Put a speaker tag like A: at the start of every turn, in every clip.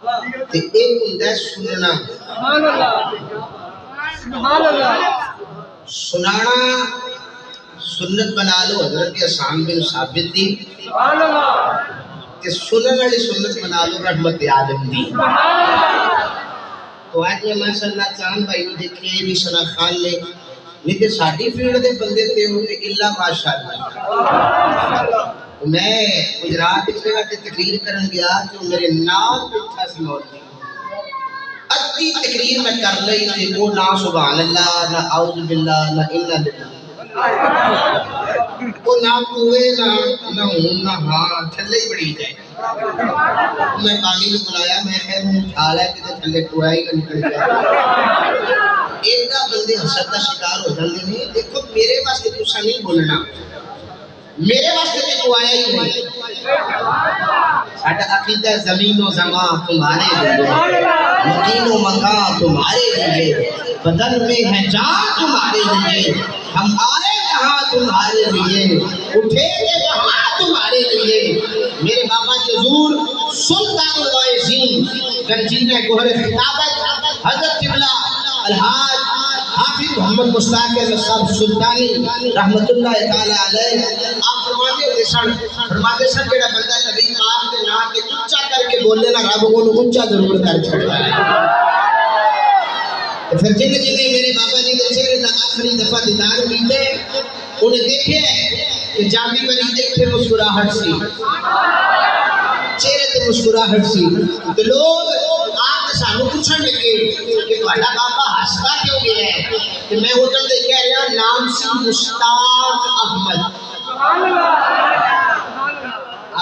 A: تے ایک ہوندا ہے سننا۔ سنانا سنت بنا لو حضرت حسان بن ثابت دی، کہ سنن والی سنت بنا لو رحمت عالم دی۔ تو آج میں ماشاءاللہ چاند بھائی نے دیکھے بھی سنا خان نے، نہیں تے ساڈی فیلڈ دے بندے تے ہوتے الا ماشاءاللہ۔ میں گجرات ایک جگہ تے تقریر کرن گیا تو میرے نال بیٹھا سی مولوی، ادھی تقریر میں کر لئی تے وہ نہ سبحان اللہ نہ اعوذ باللہ نہ الا باللہ، وہ نہ کوئے نہ ہوں نہ ہاں، تھلے ہی بڑی جائے۔ میں پانی نے بلایا، میں خیر ہوں اٹھا ہے کہ تھلے کوئے ہی نہ نکل جائے۔ ایڈا بندے حسد کا شکار ہو جاندے نے۔ دیکھو میرے واسطے تساں نہیں بولنا، میرے واسطے تے کوئی آیا ہی نہیں۔ ساڈا عقیدہ زمین و زمان تمہارے لیے، مکین و مکان تمہارے لیے، بدن میں ہے جان تمہارے لیے، ہم آئے کہاں تمہارے لیے، اٹھے گے وہاں تمہارے لیے۔ میرے بابا کے حضور سلطان الوائزین گنجینہ گوہر خطابت حضرت قبلہ الحاج حافظ محمد مشتاق احمد صاحب سلطانی رحمت اللہ تعالی علیہ، آپ فرماتے سن جڑا بندہ نبی پاک کے نام کے اونچا کر کے بولے نا، رب کو اونچا ضرور کر چھڑتا ہے۔ پھر جن میرے بابا جی کے چہرے کا آخری دفعہ دیدار کیتے، انہیں دیکھے کہ جامی والی دیکھے مسکراہٹ سی، چہرے تے مسکراہٹ سی، تو لوگ آپ سانو پوچھن لگے کہ تہاڈا بابا ہسدا کیوں گیا ہے؟ کہ میں ادھر دیکھا رہا نام سی مشتاق احمد۔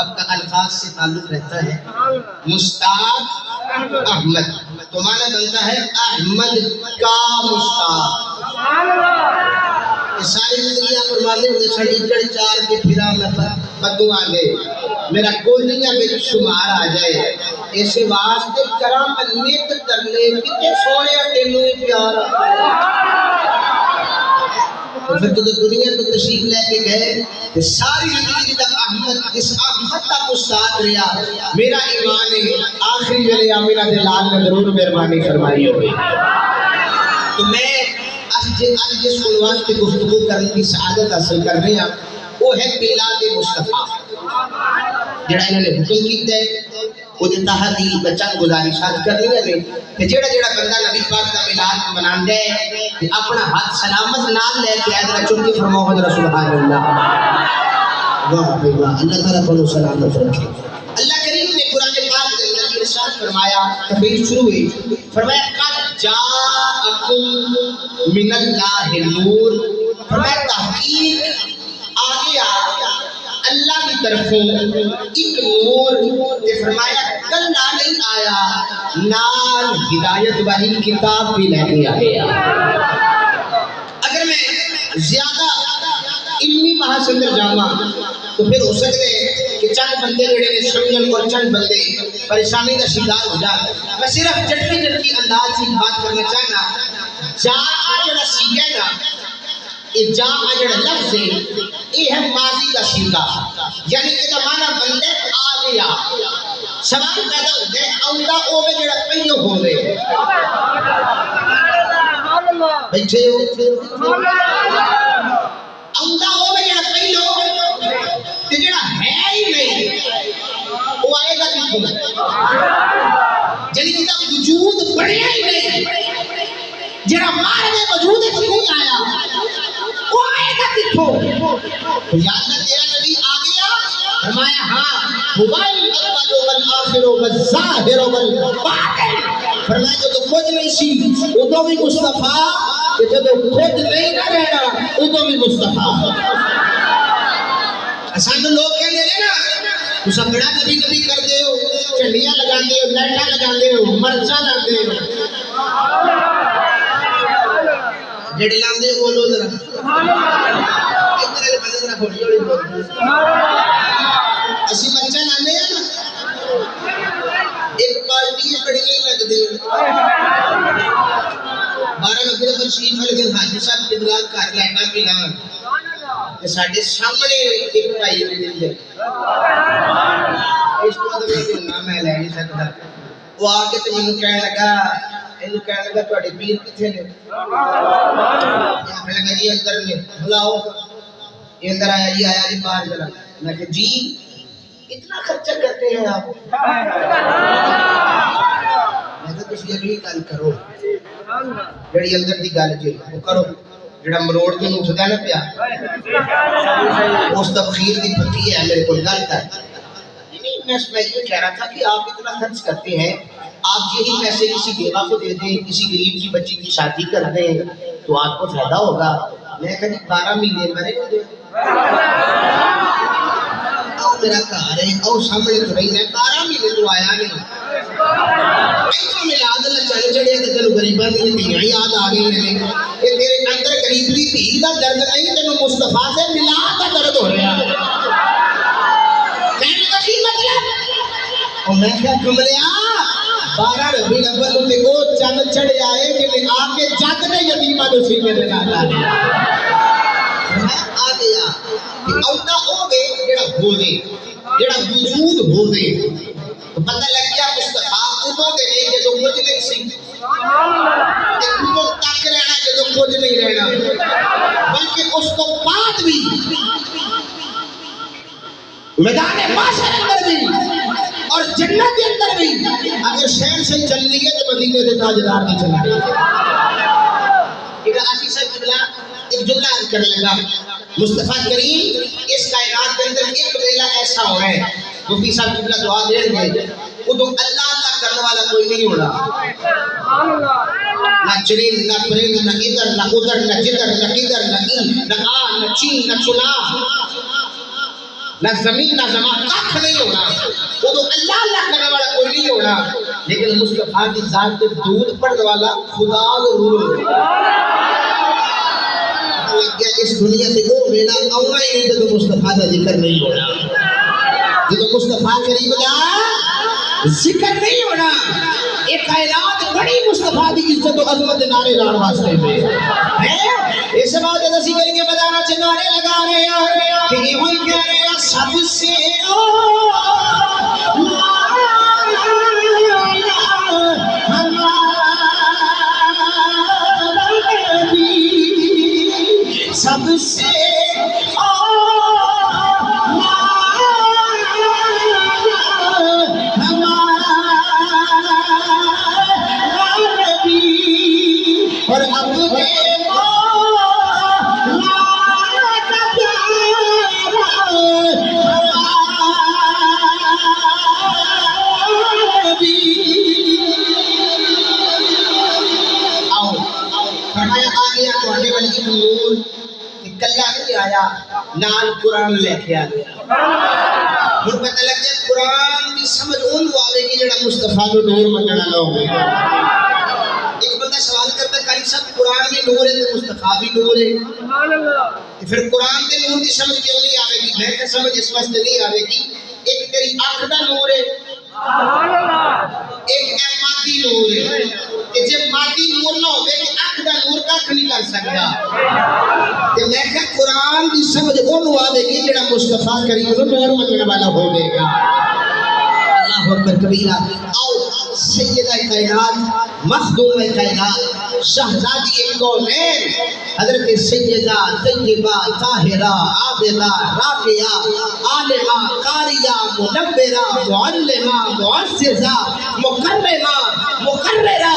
A: آپ کا الفاظ سے تعلق رہتا ہے مشتاق احمد، تو معنی بنتا ہے احمد کا مشتاق۔ ساری زندگی آپ فرماتے ہیں سڑی جڑ چار کے پھرا میں بدو آگے میرا گولیاں بے شمار آ جائے، ایسے واسطے کرام نیت کر لے کتے سونے تینوں پیار۔ تو پھر تو دنیا تو تشریف لے کے گئے کہ ساری زندگی تک احمد اس احمد کا مشتاق رہا۔ میرا ایمان ہے آخری ویلے میرا دلال میں ضرور مہربانی فرمائی ہوگی۔ تو میں آج جس عنوان کی گفتگو کرنے کی سعادت حاصل کر رہے ہیں وہ ہے میلاد مصطفیٰ، جڑا انہوں نے حکم کیتا ہے وہ تحت ہی بچہ گزارشات کر رہے ہیں کہ جڑا بندہ نبی پاک کا میلاد مناندا ہے کہ اپنا ہاتھ سلامت نال لے کے ادھر چوکی فرماؤ حضرت سبحان اللہ۔ واہ بھائی واہ، اللہ تعالیٰ کو سلامت رکھے۔ اللہ کریم نے قرآن پاک کے اندر ارشاد فرمایا، تقریر شروع ہوئی، فرمایا قد جاءکم من اللہ نور، فرمایا تحقیق آگیا اللہ کی طرفوں ایک نور، تے فرمایا کل نہ نہیں آیا نال ہدایت والی کتاب بھی لے کے آیا۔ اگر میں زیادہ علمی بحث اندر جاؤں تو پھر ہو سکتے کہ چند بندے جڑے نے سمجھن اور چند بندے پریشانی کا شکار ہو جائے۔ میں صرف جٹکی انداز سے بات کرنا چاہنا، جا جڑا سیگا نا، یہ جا جڑا لفظ ہے یہ ہے ماضی کا سیگا، یعنی کہ معنی بندے آ گیا۔ سوال پیدا ہوتا ہے اوندا اوے جڑا پہلو ہوے، بیٹھے ہو اوندا ہوے جڑا پہلو تے جڑا ہے ہی نہیں وہ آئے گا کتوں؟ یعنی کہ وجود بڑھیا ہی نہیں، جڑا مار میں وجود نہیں آیا وہ آئے گا کتوں؟ تو یاد نہ تیرا نبی آ گیا، فرمایا ہاں ہوائی الاول والآخر والظاہر والباطن، فرمایا جو تو کچھ نہیں سی ادو بھی مصطفیٰ، کہ جو خود نہیں نہ رہنا ادو بھی مصطفیٰ۔ اسان تو لوگ کہنے لے نا تو سب بڑا نبی نبی کر دے ہو، چنڈیاں لگا دے ہو، لائٹاں لگا دے ہو، مرچا لگ دے ہو، جڑے لاندے بولو ذرا ادھر بندے ذرا ہولی ہولی بولو۔ اسی مرچا لاندے ہیں نا ایک پارٹی بڑی لگ دے 12 نبی پر شریف والے دن حاجی صاحب قبلہ گھر لائٹاں بھی لان کہ ساڈے سامنے ایک بھائی نے دل دے اس کو تو میں نام میں لے نہیں سکتا وہ آ کے تو مینوں کہنے لگا تواڈے پیر کتھے نے؟ کہنے لگا جی اندر نے، بلاؤ۔ یہ اندر آیا جی باہر چلا۔ میں کہ جی اتنا خرچہ کرتے ہیں آپ؟ میں کہ تسی اگلی گل کرو جڑی اندر دی گل جی وہ کرو، جڑا مروڑ کے اٹھدا نہ پیا اس تبخیر دی پھٹی ہے میرے کو گل کر۔ میں یہ کہہ رہا تھا کہ آپ اتنا خرچ کرتے ہیں، آپ یہی پیسے کسی بیوہ کو دے دیں، کسی غریب کی بچی کی شادی کر دیں تو آپ کو فائدہ ہوگا۔ میں کہا جی 12 مہینے مرے کو دے او میرا گھر ہے او سامنے تو رہی ہے 12 مہینے تو آیا نہیں ایسا ملاد اللہ چلے چڑھے کہ تینوں غریباں دی دھیاں یاد آ گئی ہیں کہ تیرے اندر غریب دی دھی کا درد نہیں، تینوں مصطفیٰ سے ملاد کا درد ہو رہا ہے۔ کہنے کا کی مطلب؟ اور میں کہا کملیا 12 ربیع الاول تے کو چند چڑھ آئے کہ میں آپ کے جگ نے یتیمہ جو سینے میں لاتا ہے۔ میں آ گیا کہ اونا ہو گئے جڑا ہو دے، جڑا وجود ہو دے تو پتہ لگ گیا مصطفیٰ ادھوں دے نہیں جدو کچھ نہیں سی، ادھوں تک رہنا جدو کچھ نہیں رہنا، بلکہ اس کو بعد بھی میدان معاشر اندر بھی اور جنت کے اندر بھی اگر شہر سے چل رہی ہے تو مدینے سے تاجدار نہیں چل رہی ہے۔ آسی صاحب قبلہ ایک جملہ عرض کرنے لگا، مصطفیٰ کریم اس کائنات کے اندر ایک ویلہ ایسا ہو ہے، مفتی صاحب قبلہ دعا دے گئے ادھو اللہ اللہ کرنے والا کوئی نہیں ہونا، نہ چرین نہ پرند نہ ادھر نہ ادھر نہ جدھر نہ کدھر نہ این نہ آن نہ چین نہ چنا نہ زمین نہ زمان کھ نہیں ہونا، وہ تو اللہ اللہ کرنے والا کوئی نہیں ہونا، لیکن مصطفیٰ کی ذات پہ دودھ پڑھنے والا خدا ضرور ہوگا۔ لگ گیا اس دنیا سے وہ میلا آنا ہی نہیں تو مصطفیٰ کا ذکر نہیں ہونا، جو مصطفیٰ کریم کا ذکر نہیں ہونا۔ ایک کائنات بڑی مصطفیٰ کی عزت و عظمت نعرے لان واسطے میں اس بات دسی کر کے بتانا چاہے نعرے لگا رہے ہیں کہ یہ ہوئی کہہ رہے ہیں سب سے سب سے اور اب کلا نہیں آیا نال قرآن لے کے آ گیا۔ ہن پتہ لگ گیا قرآن دی سمجھ اون آوے گی جڑا مصطفیٰ کو نور منگنا نہ ہوگی۔ ایک بندہ سوال کرتا ہے قاری صاحب قرآن بھی نور ہے تو مصطفیٰ بھی نور ہے، پھر قرآن دے نور دی سمجھ کیوں نہیں آوے گی؟ میں کہ سمجھ اس واسطے نہیں آوے گی، ایک تیری آنکھ دا نور ہے، ایک مادی نور ہے، کہ جب مادی نور نہ ہوئے کہ آنکھ دا نور کھ نہیں کر سکتا، کہ میں کہ قرآن دی سمجھ اونوں آوے گی جڑا مصطفیٰ کریم نو نور منگنے والا ہوے گا۔ اللہ اکبر کبیرہ۔ آؤ سیدہ کائنات مخدوم کائنات شہزادی کونین حضرت سیدہ طیبہ طاہرہ عابدہ راقیہ عالمہ قاریہ منورہ معلمہ معززہ مکرمہ مقررہ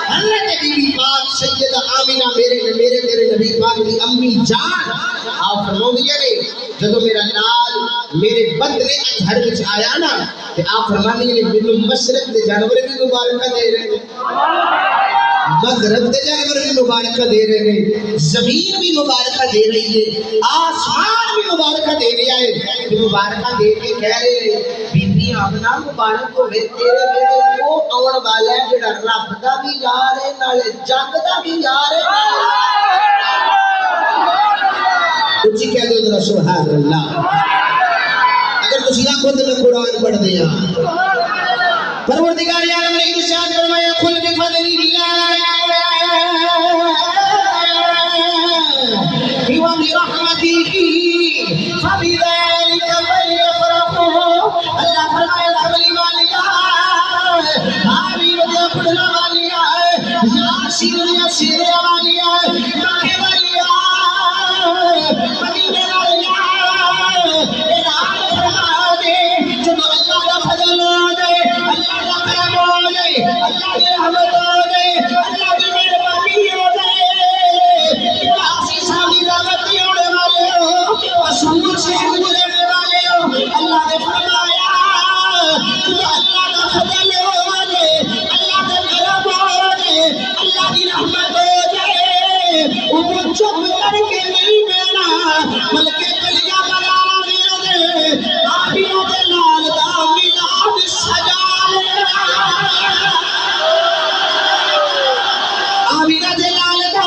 A: حضرت بی بی پاک سیدہ آمینہ میرے تیرے نبی پاک دی امی جان آپ فرمودیے نے جدو میرا نال میرے بدن اجھر وچ آیا نا کہ آپ فرمانے نے مینوں مشرق دے جانور بھی مبارکہ دے رہے ہیں، مغرب دے جانور بھی مبارکہ دے رہے ہیں، زمین بھی مبارکہ دے رہی ہے، آسمان بھی مبارکہ دے رہا ہے، کہ مبارکہ دے کے کہہ رہے ہیں بی بی آمنہ مبارک ہوئے تیرے بیٹے کو آن والا ہے جڑا رب دا بھی یار ہے نالے جگ دا بھی یار ہے۔ اچھی کہہ دو ذرا سبحان اللہ۔ اگر تسی آنکھوں تے میں قرآن پڑھ دیا پروردگار عالم نے ارشاد فرمایا قل بفضل اللہ وبرحمتہ فبذلک فلیفرحوا، اللہ فرمایا فضل مالک اللہ کی رحمت ہو جائے، اللہ کی مہربانی ہو جائے، آسی سالی رحمتی ہونے والے ہو، اصول سے گزرنے والے ہو، اللہ نے فرمایا تو اللہ کا فضل ہو جائے، اللہ کا کرم ہو جائے، اللہ کی رحمت ہو جائے، وہ چپ کر کے نہیں بینا بلکہ کلیاں بگانا دے دے، آبیوں کے لال دا میلاد سجا لینا، آبیوں کے لال دا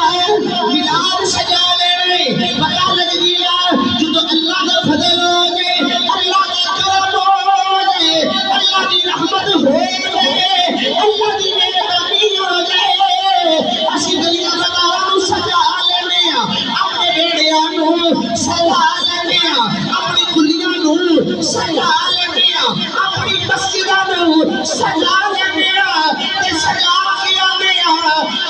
A: میلاد سجا لینے، پتہ لگ گیا جو اللہ کا فضل ہو جائے، اللہ کا کرم ہو جائے، اللہ کی رحمت ہو جائے، اللہ کی مہربانی ہو جائے، اسی گلیاں بگانا سجا لینے، اپنے بیڑیاں نو سجا لینے، اپنی گلیاں نو سجا لینے، اپنی مسجداں نو سجا لینے، تے سجا کے آنے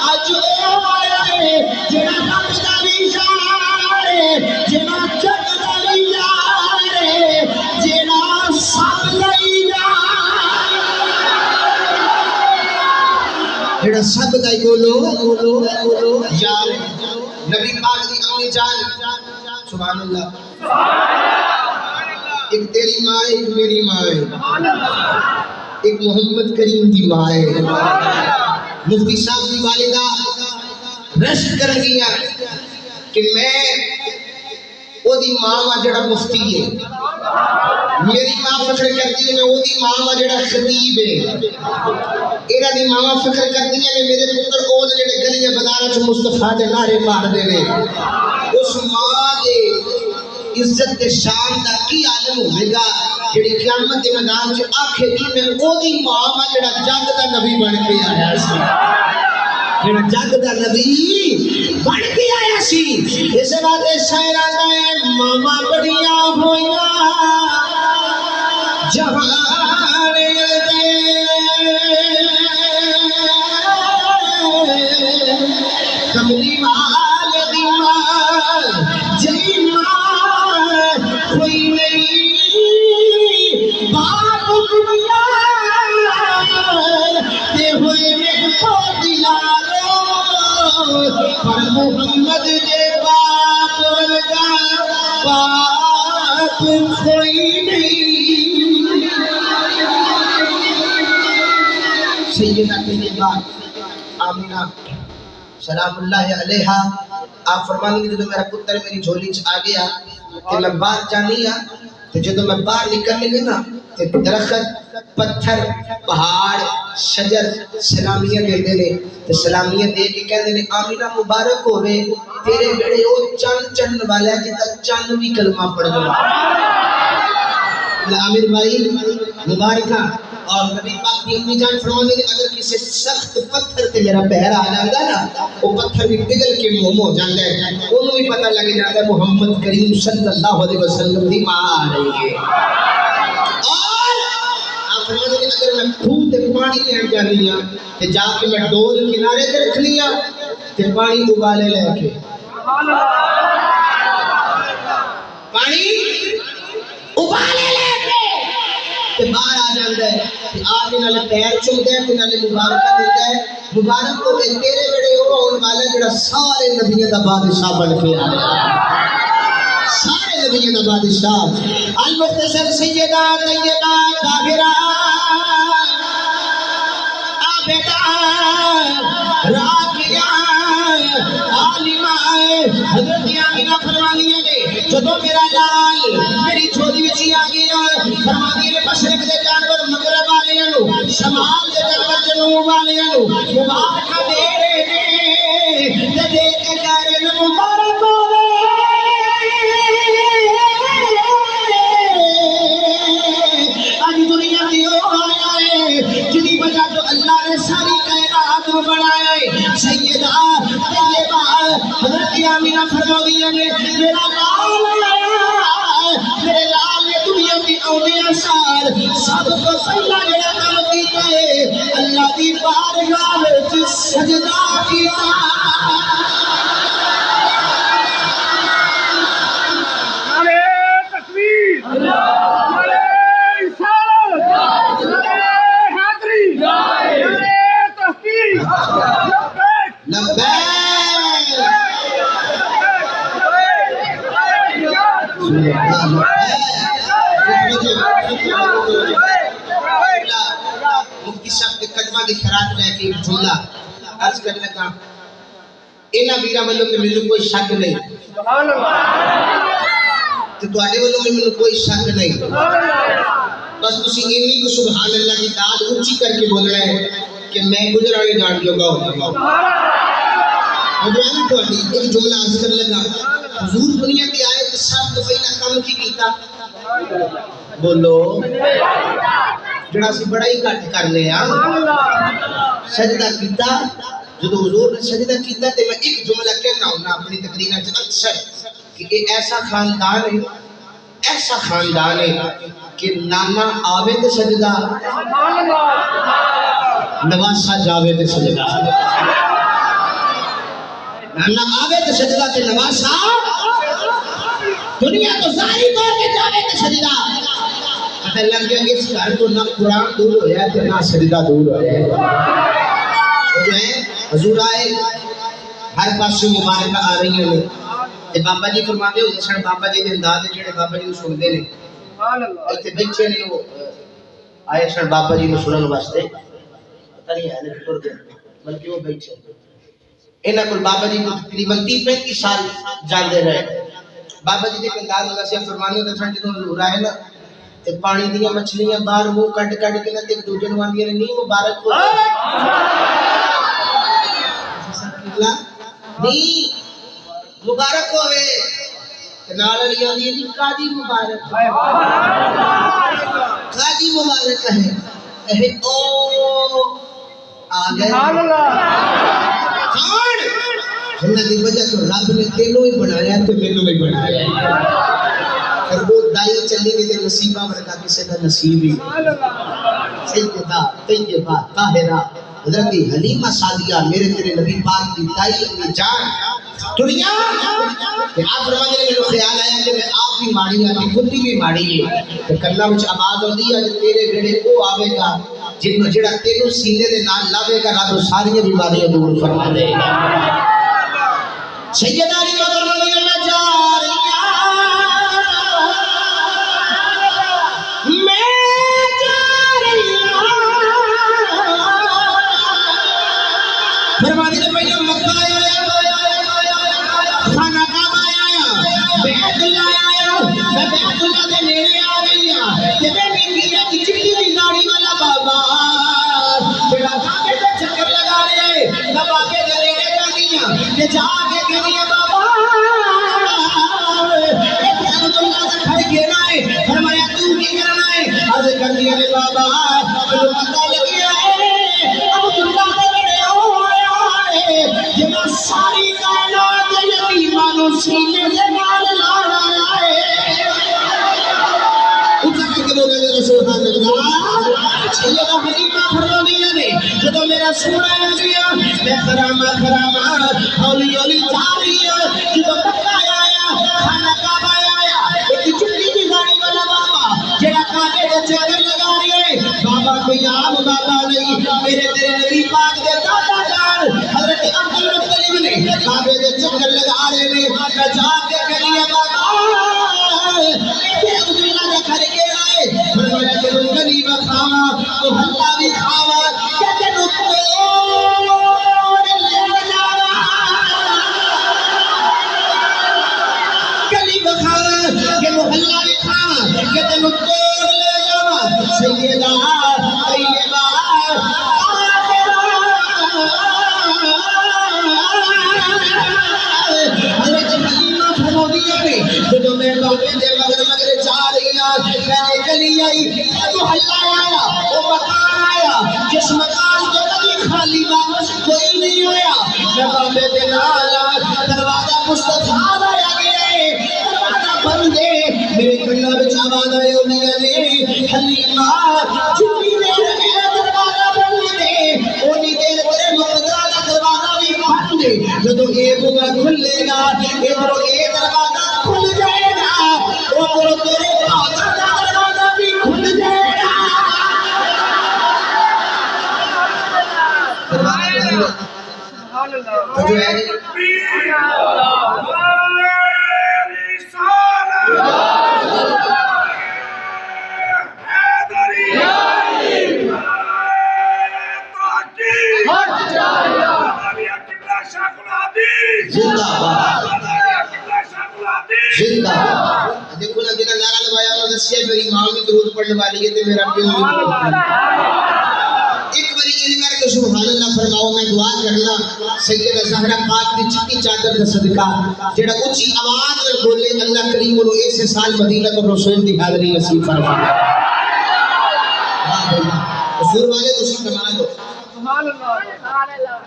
A: اج او آئے جڑا رب دا بھی یار ہے، جڑا جگ دا بھی یار ہے، جڑا سب لئی یار، جڑا سب دا بولو یار، نبی پاک دی امی جان سبحان اللہ، ایک تیری ماں ہے، ایک میری ماں ہے، ایک محمد کریم دی ماں ہے، مفتی صاحب دی والدہ رشد کر گیا کہ میں او دی ماں جڑا مفتی ہے، میری ماں فخر کرتی ہے میں او دی ماں جڑا خطیب ہے، ایرا دی ماں فخر کرتی ہے کہ میرے پتر او جڑے گلیاں بازاراں چ مصطفیٰ دے نعرے مار دے نے، اس ماں دے عزت دے شان دا کی عالم ہوے گا جڑی قیامت دے میدان چ آکھے گی میں او دی ماں جڑا جگ دا نبی بن کے آیا سی، جڑا جگ دا نبی بن کے آیا سی، اس واسطے شاعر آندا ہے ماما بڑیاں ہویاں جہان دے کملی وال دی ماں جئی ماں کوئی نہیں، باپ دنیا دے ہوئے میں کو دلارو، پر محمد دے باپ ورگا باپ کوئی نہیں، سیدہ طیبہ آمینہ سلام اللہ علیہا آپ فرمائیں گے جب میرا پتر میری جھولی چ آ گیا کہ میں باہر جانی ہاں، تو جب میں باہر نکلنے گے نا تو درخت پتھر پہاڑ شجر سلامیاں دے دے، تو سلامیاں دے کے کہتے ہیں آمینہ مبارک ہوئے تیرے بڑے او چند چند والا ہے جتا چند بھی کلمہ پڑھ دو، عامر بھائی مبارکہ، اور نبی پاک کی امی جان فرمانے کہ اگر کسی سخت پتھر تے میرا پیر آ جاتا ہے نا وہ پتھر بھی پگھل کے منہ ہو جاتا ہے، انہوں بھی پتہ لگ جاتا ہے محمد کریم صلی اللہ علیہ وسلم کی ماں آ رہی ہے، اور آپ فرمانے کہ اگر میں خوب تے پانی لین جانی ہاں تے جا کے میں ڈول کنارے تے رکھ لیا تے پانی ابالے لے کے پانی ابالے لے کے تے باہر آ جاتا ہے، آپ انہوں پیر چلتا ہے، انہوں نے مبارکہ دیتا ہے، مبارک کو تیرے بڑے ہو ان والا جڑا سارے نبیوں دا بادشاہ بن کے آیا، سارے نبیوں دا بادشاہ، المختصر سیدہ طیبہ طاہرہ عابدہ راقیہ عالمہ حضرت آمینہ فرمانیہ نے جدو میرا لال میری جھولی وچی آ گیا، فرمانیہ نے مشرق دے جانور مغرب والیاں نو شمال دے جانور جنوب والیاں نو مبارکہ دے رہے نے، دے کے کہہ رہے نے مبارک ہوے آج دنیا کی او آیا ہے جنی وجہ جو اللہ نے ساری کائنات کو بنایا ہے، سیدہ طیبہ حضرت آمینہ فرمایا نے میرا لال آیا، میرے لال نے دنیا کی اولیا سال سب کو پہلا جڑا کام کیتا ہے اللہ دی بارگاہ وچ سجدہ کیتا، نعرہ تکبیر، نعرہ رسالت، نعرہ حیدری، نعرہ علماء دی خیرات لے کے جملہ عرض کرنے لگا انہاں ویراں والوں کہ مینوں کوئی شک نہیں سبحان اللہ تے تواڈے والوں کہ مینوں کوئی شک نہیں سبحان اللہ بس تسی اینی کو سبحان اللہ کی داد اونچی کر کے بولنا ہے کہ میں گجرانے جان جوگا ہو جاؤں سبحان اللہ ایک جملہ عرض کرنے لگا حضور دنیا کی آئے تو سب تو پہلا کام کی کیتا بولو جڑا سی بڑا ہی کٹ کر لیا سجدہ کیتا جدو حضور نے سجدہ کیتا تے میں ایک جملہ کہنا ہونا اپنی تقریرہ چ اکثر کہ یہ ایسا خاندان ہے کہ نانا آوے تے سجدہ نواسا جاوے تے سجدہ نانا آوے تے سجدہ تے نواسا دنیا تو ظاہری طور پہ جاوے تے سجدہ پتہ لگ گیا کہ اس گھر کو نہ قرآن دور ہویا ہے نہ سجدہ دور ہویا ہے جو ہے حضور آئے ہر پاس سے مبارکہ آ رہی ہیں تے بابا جی فرماتے ہو جسن بابا جی دے انداز جڑے بابا جی کو سن دے نے ایتھے بیٹھے نے وہ آئے سن بابا جی کو سنن واسطے پتہ نہیں ہے نے ٹر گئے بلکہ وہ بیٹھے انہاں کول بابا جی کو تقریباً 30-35 سال جاندے رہے بابا جی دے انداز ہوتا سی فرمانے ہوتے سن جدوں حضور آئے نا تے پانی دیاں مچھلیاں باہر منہ کڈ کڈ کے نا تے دوجے نوں آندیاں نے نہیں مبارک ہو نہیں مبارک ہوئے نال علی آندی ہے جی قاضی مبارک قاضی مبارک ہے اے او آ گئے کون جنہ دی وجہ تو رب نے تینوں ہی بنایا تو مینوں بھی بنایا اور وہ دائی چلی گئی تے نصیبہ ورگا کسے دا نصیب ہی سیدہ طیبہ طاہرہ حضرت حلیمہ سعدیہ میرے تیرے نبی پاک دی دائی اپنی جان دنیا کہ آپ فرمانے میں میرے خیال آیا کہ میں آپ بھی ماڑی ہے کتی بھی ماڑی ہے کہ کلہ وچ آواز ہوندی ہے کہ تیرے گھڑے کو آوے گا جن جڑا تینوں سینے دے نال لاوے گا رب ساری بیماریاں دور فرما دے گا سیدہ علی فرمانے میں جا رہی فرمانے میں پہلے مکہ آیا خانہ کعبہ آیا بیت اللہ آیا میں بیت اللہ دے نیڑے آ گئی ہاں تے میں بیٹی کی چٹی دی داڑھی والا بابا بڑا کعبے تے چکر لگا رہے دبا کے دے نیڑے جانی ہاں تے جا کے کہنی ہے بابا عبداللہ سے کھڑ کے نہ ہے فرمایا تو کی کرنا ہے عرض کر دیا نے بابا مجھے پتہ لگیا ہے عبداللہ سے جب ساری کائنات یتیمانو سینے سے مال لانا ہے اچھا کہ بولے میرے سبحان اللہ سیدہ حلیمہ فرمایا نے جب میرا سونا ہے گیا میں خرامہ ہولی ہولی جا رہی ہے جب مکہ آیا خانہ کعبہ آیا ایک چٹی دی داڑھی والا بابا جڑا کعبے دے چکر لگا رہی ہے بابا کوئی عام بابا نہیں میرے تیرے نبی پاک دے دادا جان حضرت عبدالمطلب نے کعبے دے چکر لگا رہے نے میں جا کے کہنی ہے بابا ایتھے عبداللہ دے گھر کے آئے فرمایا کہ تم غریب کھاوا تو ہلا بھی کھاوا کہتے نو توڑ لے جاوا غریب کھاوا کہ محلہ بھی کھاوا کہتے نو توڑ لے جاوا سیدہ طیبہ حضرت حلیمہ فرمایا نے جدوں میں کعبے دے مگر جا رہی ہوں میں چلی آئی محلہ آیا وہ مکان آیا جس مکان کو کبھی خالی واپس کوئی نہیں ہویا میں کعبے دے نال دروازہ مستفاد آیا گیا ہے دروازہ بند ہے میرے کلہ وچ آواز آئے ہوئی نے حلیمہ جتنی دیر ہے دروازہ بند ہے اونی دیر تیرے مقدرہ کا دروازہ بھی بند ہے جدو یہ بوگا کھلے گا ادھروں یہ دروازہ کھل جائے گا ادھروں تیرے پاس دروازہ بھی کھل جائے گا سبحان اللہ زندہ باد زندہ باد دیکھو نا جنہاں نعرہ لگایا انہوں نے دسیا میری ماں بھی درود پڑھنے والی ہے تے میرا پیو بھی ایک باری یہ کر کے سبحان اللہ فرماؤ میں دعا کرنا سیدہ زہرا پاک دی چٹی چادر دا صدقہ جڑا اونچی آواز میں بولے اللہ کریم انہوں ایسے سال مدینہ تو رسول دی حاضری نصیب فرمائے رسول والے تو اسی کمال ہو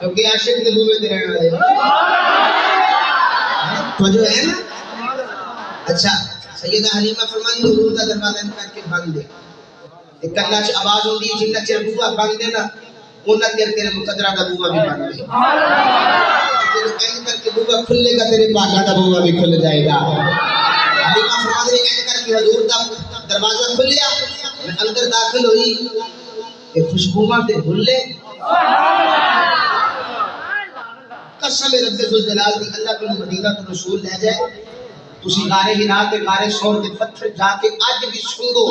A: کیونکہ عاشق نبوت میں رہنے والے تو جو ہے نا اچھا سیدہ حلیمہ فرمانی حضور کا دروازہ کر کے بند دے ایک اللہ چ آواز ہوندی ہے جنہ چر بوا بند دے نا انہاں چر تیرے مقدرہ کا بوا بھی بند دے اینج کر کے بوا کھلے گا تیرے پاکا کا بوا بھی کھل جائے گا حلیمہ فرمانی اینج کر کے حضور کا دروازہ کھلیا میں اندر داخل ہوئی کہ خوشبوواں تے بھلے قسم رب ذوالجلال دی اللہ کو مدینہ تو رسول لے جائے تسی غارے ہرا تے غارے سور دے پتھر جا کے اج بھی سنگو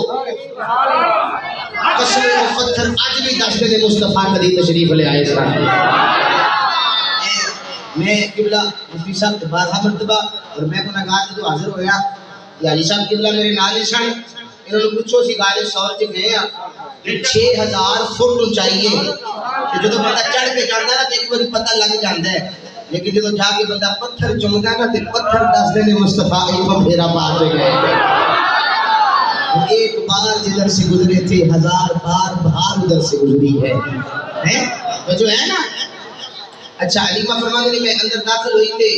A: قسم پتھر اج بھی دس دے مصطفیٰ کدی تشریف لے آئے سن میں قبلہ مفتی صاحب کے بارہ مرتبہ اور میں گناہگار جو حاضر ہویا یا علی صاحب قبلہ میرے نال ہی سن انہوں نے پوچھو سی غارے سور چ گئے کہ 6000 فٹ اونچائی ہے کہ جدوں بندہ چڑھ کے جاندا نا تے ایک بار پتہ لگ جاندا ہے لیکن جدوں جا کے بندہ پتھر چمدا نا تے پتھر دس دے نے مصطفیٰ ایک پھیرا پا کے گئے ایک بار جدھر سے گزرے تھے 1000 بار بہار ادھر سے گزری ہے تو جو ہے نا اچھا حلیمہ فرمانے میں اندر داخل ہوئی تھے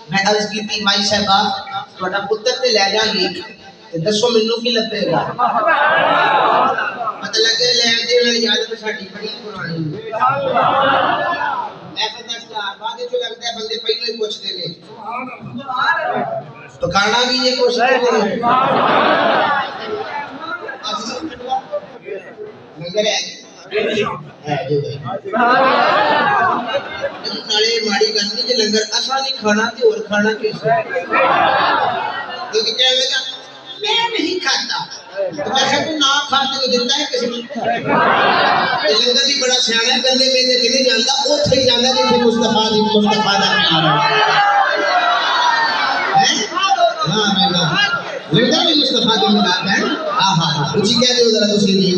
A: میں عرض کی تھی مائی صاحبہ تھوڑا پتر تے لے جائیں گے دسو منو کی لگے گا پتہ لگے لین دین والی عادت ساڈی بڑی پرانی میں پتہ سٹار بعد وچ لگدا ہے بندے پہلے ہی پوچھتے نے تو کھانا بھی یہ پوچھتے نے مگر ہے جو نالے ماڑی گل نہیں جے لنگر اساں نہیں کھانا تے اور کھانا کیسے کیونکہ کہے گا میں نہیں کھاتا تو میں سب نہ کھاتے کو دیتا ہے کسی لنگر بھی بڑا سیاح ہے گندے میں دے نہیں جانتا اوتھے ہی جاندا جتھے مصطفیٰ دی مصطفیٰ دا پیار ہے ہاں میں لنگر بھی مصطفیٰ دی پیار ہے ہاں اسی کہہ دے ذرا دوسری نہیں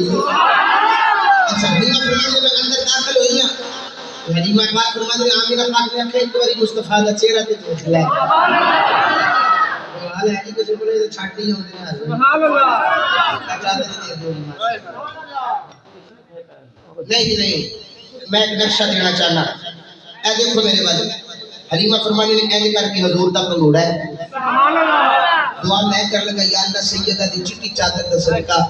A: اچھا حلیمہ فرمانے میں اندر داخل ہوئی ہیں حلیمہ پاک فرمانے آمینہ پاک نے آخر ایک باری مصطفیٰ دا چہرہ تے دیکھ لے حال ہے کہ بولے تو چھٹ نہیں ہوندے ہیں سبحان اللہ نہیں نہیں میں ایک نقشہ دینا چاہنا اے دیکھو میرے بھائی حلیمہ فرمانی نے اینج کر کے حضور دا پنگوڑا ہے سبحان اللہ دعا میں کر لگا یا اللہ سیدہ دی چٹی چادر دا صدقہ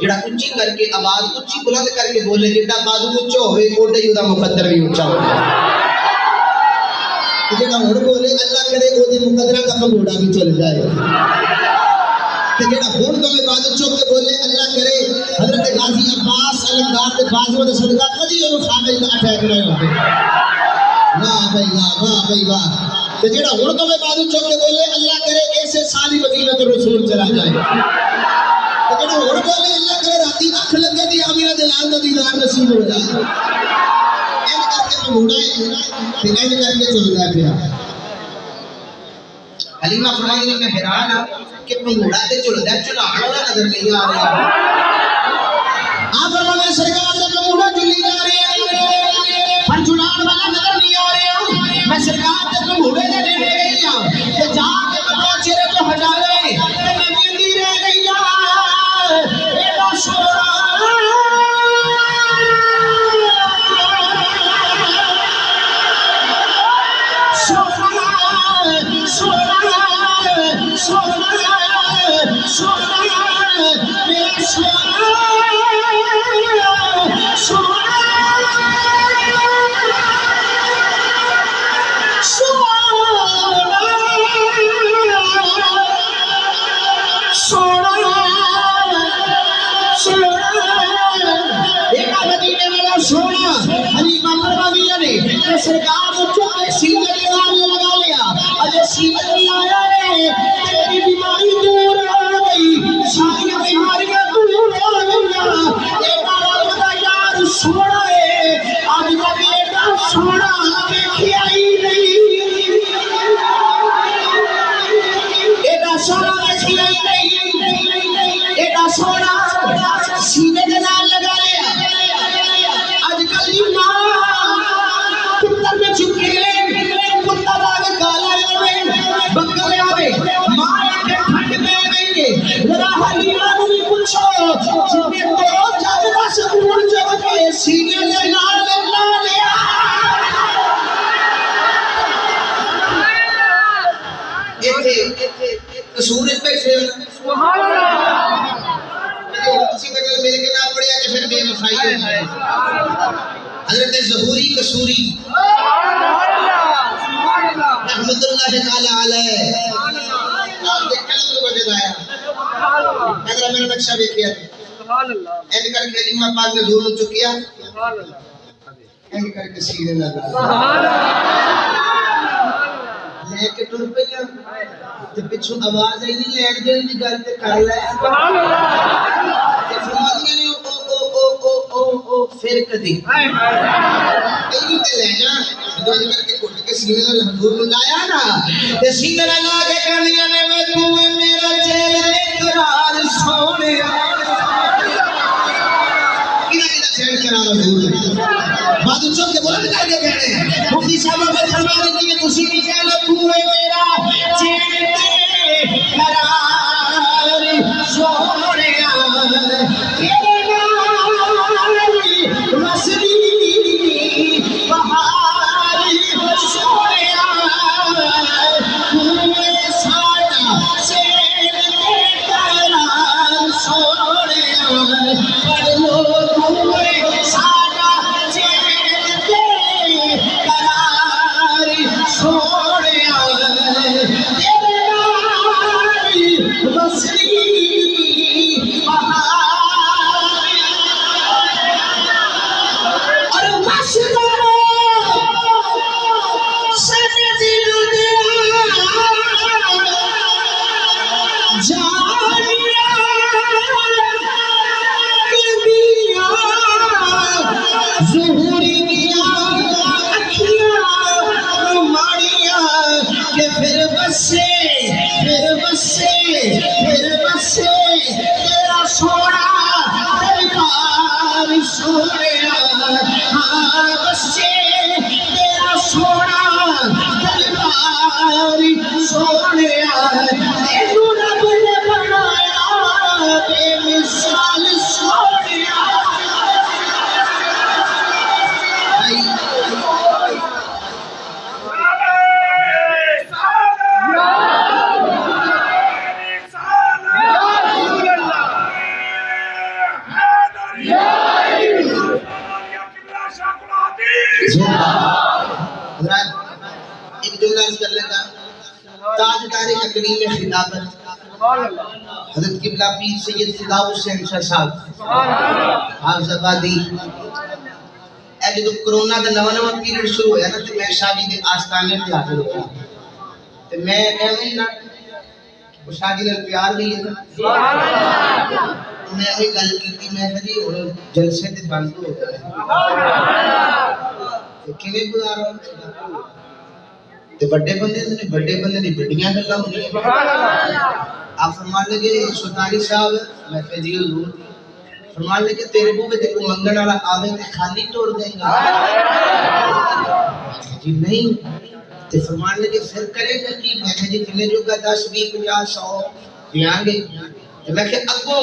A: جڑا اونچی کر کے آواز اونچی بلند کر کے بولے جڑا بازو اونچا ہوے اوڈا ہی دا مقدر بھی اونچا ہوے جڑا ہن بولے اللہ کرے او دے مقدرہ کا پنگوڑا بھی چل جائے تے جڑا ہن دے بعد چوک کے بولے اللہ کرے حضرت غازی عباس علمدار دے بازو دا صدقہ کدی او خامے دا اٹیک نہ ہوے واہ بھائی واہ تے جڑا ہن دے بعد چوک کے بولے اللہ کرے ایسے سال ہی مدینہ تو رسول چلا جائے تے جڑا ہن بولے اللہ کرے راتی اکھ لگے دی آمینہ دے لال دا دیدار نصیب ہو جائے این کر کے پنگوڑا ہے این کر کے چلتا ہے پیا حلیمہ فرمانے میں حیران ہوں کہ پنگوڑا تے چلتا ہے چلانے والا نظر نہیں آ رہا آپ فرمانے سرکار دا پنگوڑا چلی جا رہی ہے پر چلانے والا نظر نہیں آ رہا میں سرکار دے پنگوڑے دے نیڑے گئی ہوں کہ جا کے بڑا چہرے تو ہٹا لے تے میں ویندی رہ گئی ہوں ایڈا سونا سرکار کو چوکے سینے کے نام لگا لیا اجے سینے لایا ہے تیری بیماری دور ہو گئی ساری بیماریاں دور ہو گئی اے بابا دا یار سونا ہے آج کا بیٹا سونا دیکھیا ہی نہیں حضرت ظہوری قصوری رحمت اللہ تعالی علیہ آپ کے قلم وجد آیا اگر میرا نقشہ دیکھیا این کر کے کلمہ پاک نے ظہور چکیا این کر کے سینے لگا لے کے ٹر پہ جا تے پچھوں آواز آئی نہیں لین دین دی گل تے کر لے تے فرمایا نے او پھر کدی ایو تے لے جا دو کر کے کٹ کے سینے نال حضور نوں لایا نا تے سینے نال لا کے کہندیاں نے میں تو میرا جیل اقرار سونیا کنا چیل کرا حضور بعد چوک کے بلند کر کے کہنے مفتی صاحب نے فرمایا کہ تسی نہیں کہنا تو میرا جیل اقرار سونیا ایک جملہ عرض کر لیتا تاجدار اکریم خطابت حضرت قبلہ پیر سید فدا حسین شاہ صاحب حافظ آبادی اے جدو کرونا دا نواں پیریڈ شروع ہویا نا تے میں شاہ جی دے آستانے تے حاضر ہویا تے میں ایویں نا شاہ جی نال پیار بھی ہے میں وہی گل کیتی میں کہ جی ہن جلسے تے بند ہو گئے کیویں گزارو تے بڑے بندے دی بڑیاں گلاں ہوندیاں آپ فرمان لگے سلطانی صاحب میں کہ جی حضور فرمان لگے تیرے بوے تے کوئی منگن والا آوے تے خالی توڑ دیں گا جی نہیں تے فرمان لگے پھر کرے گا کہ میں کہ جی جنے جو کا 10 20 50 100 دیاں گے تے میں کہ اگوں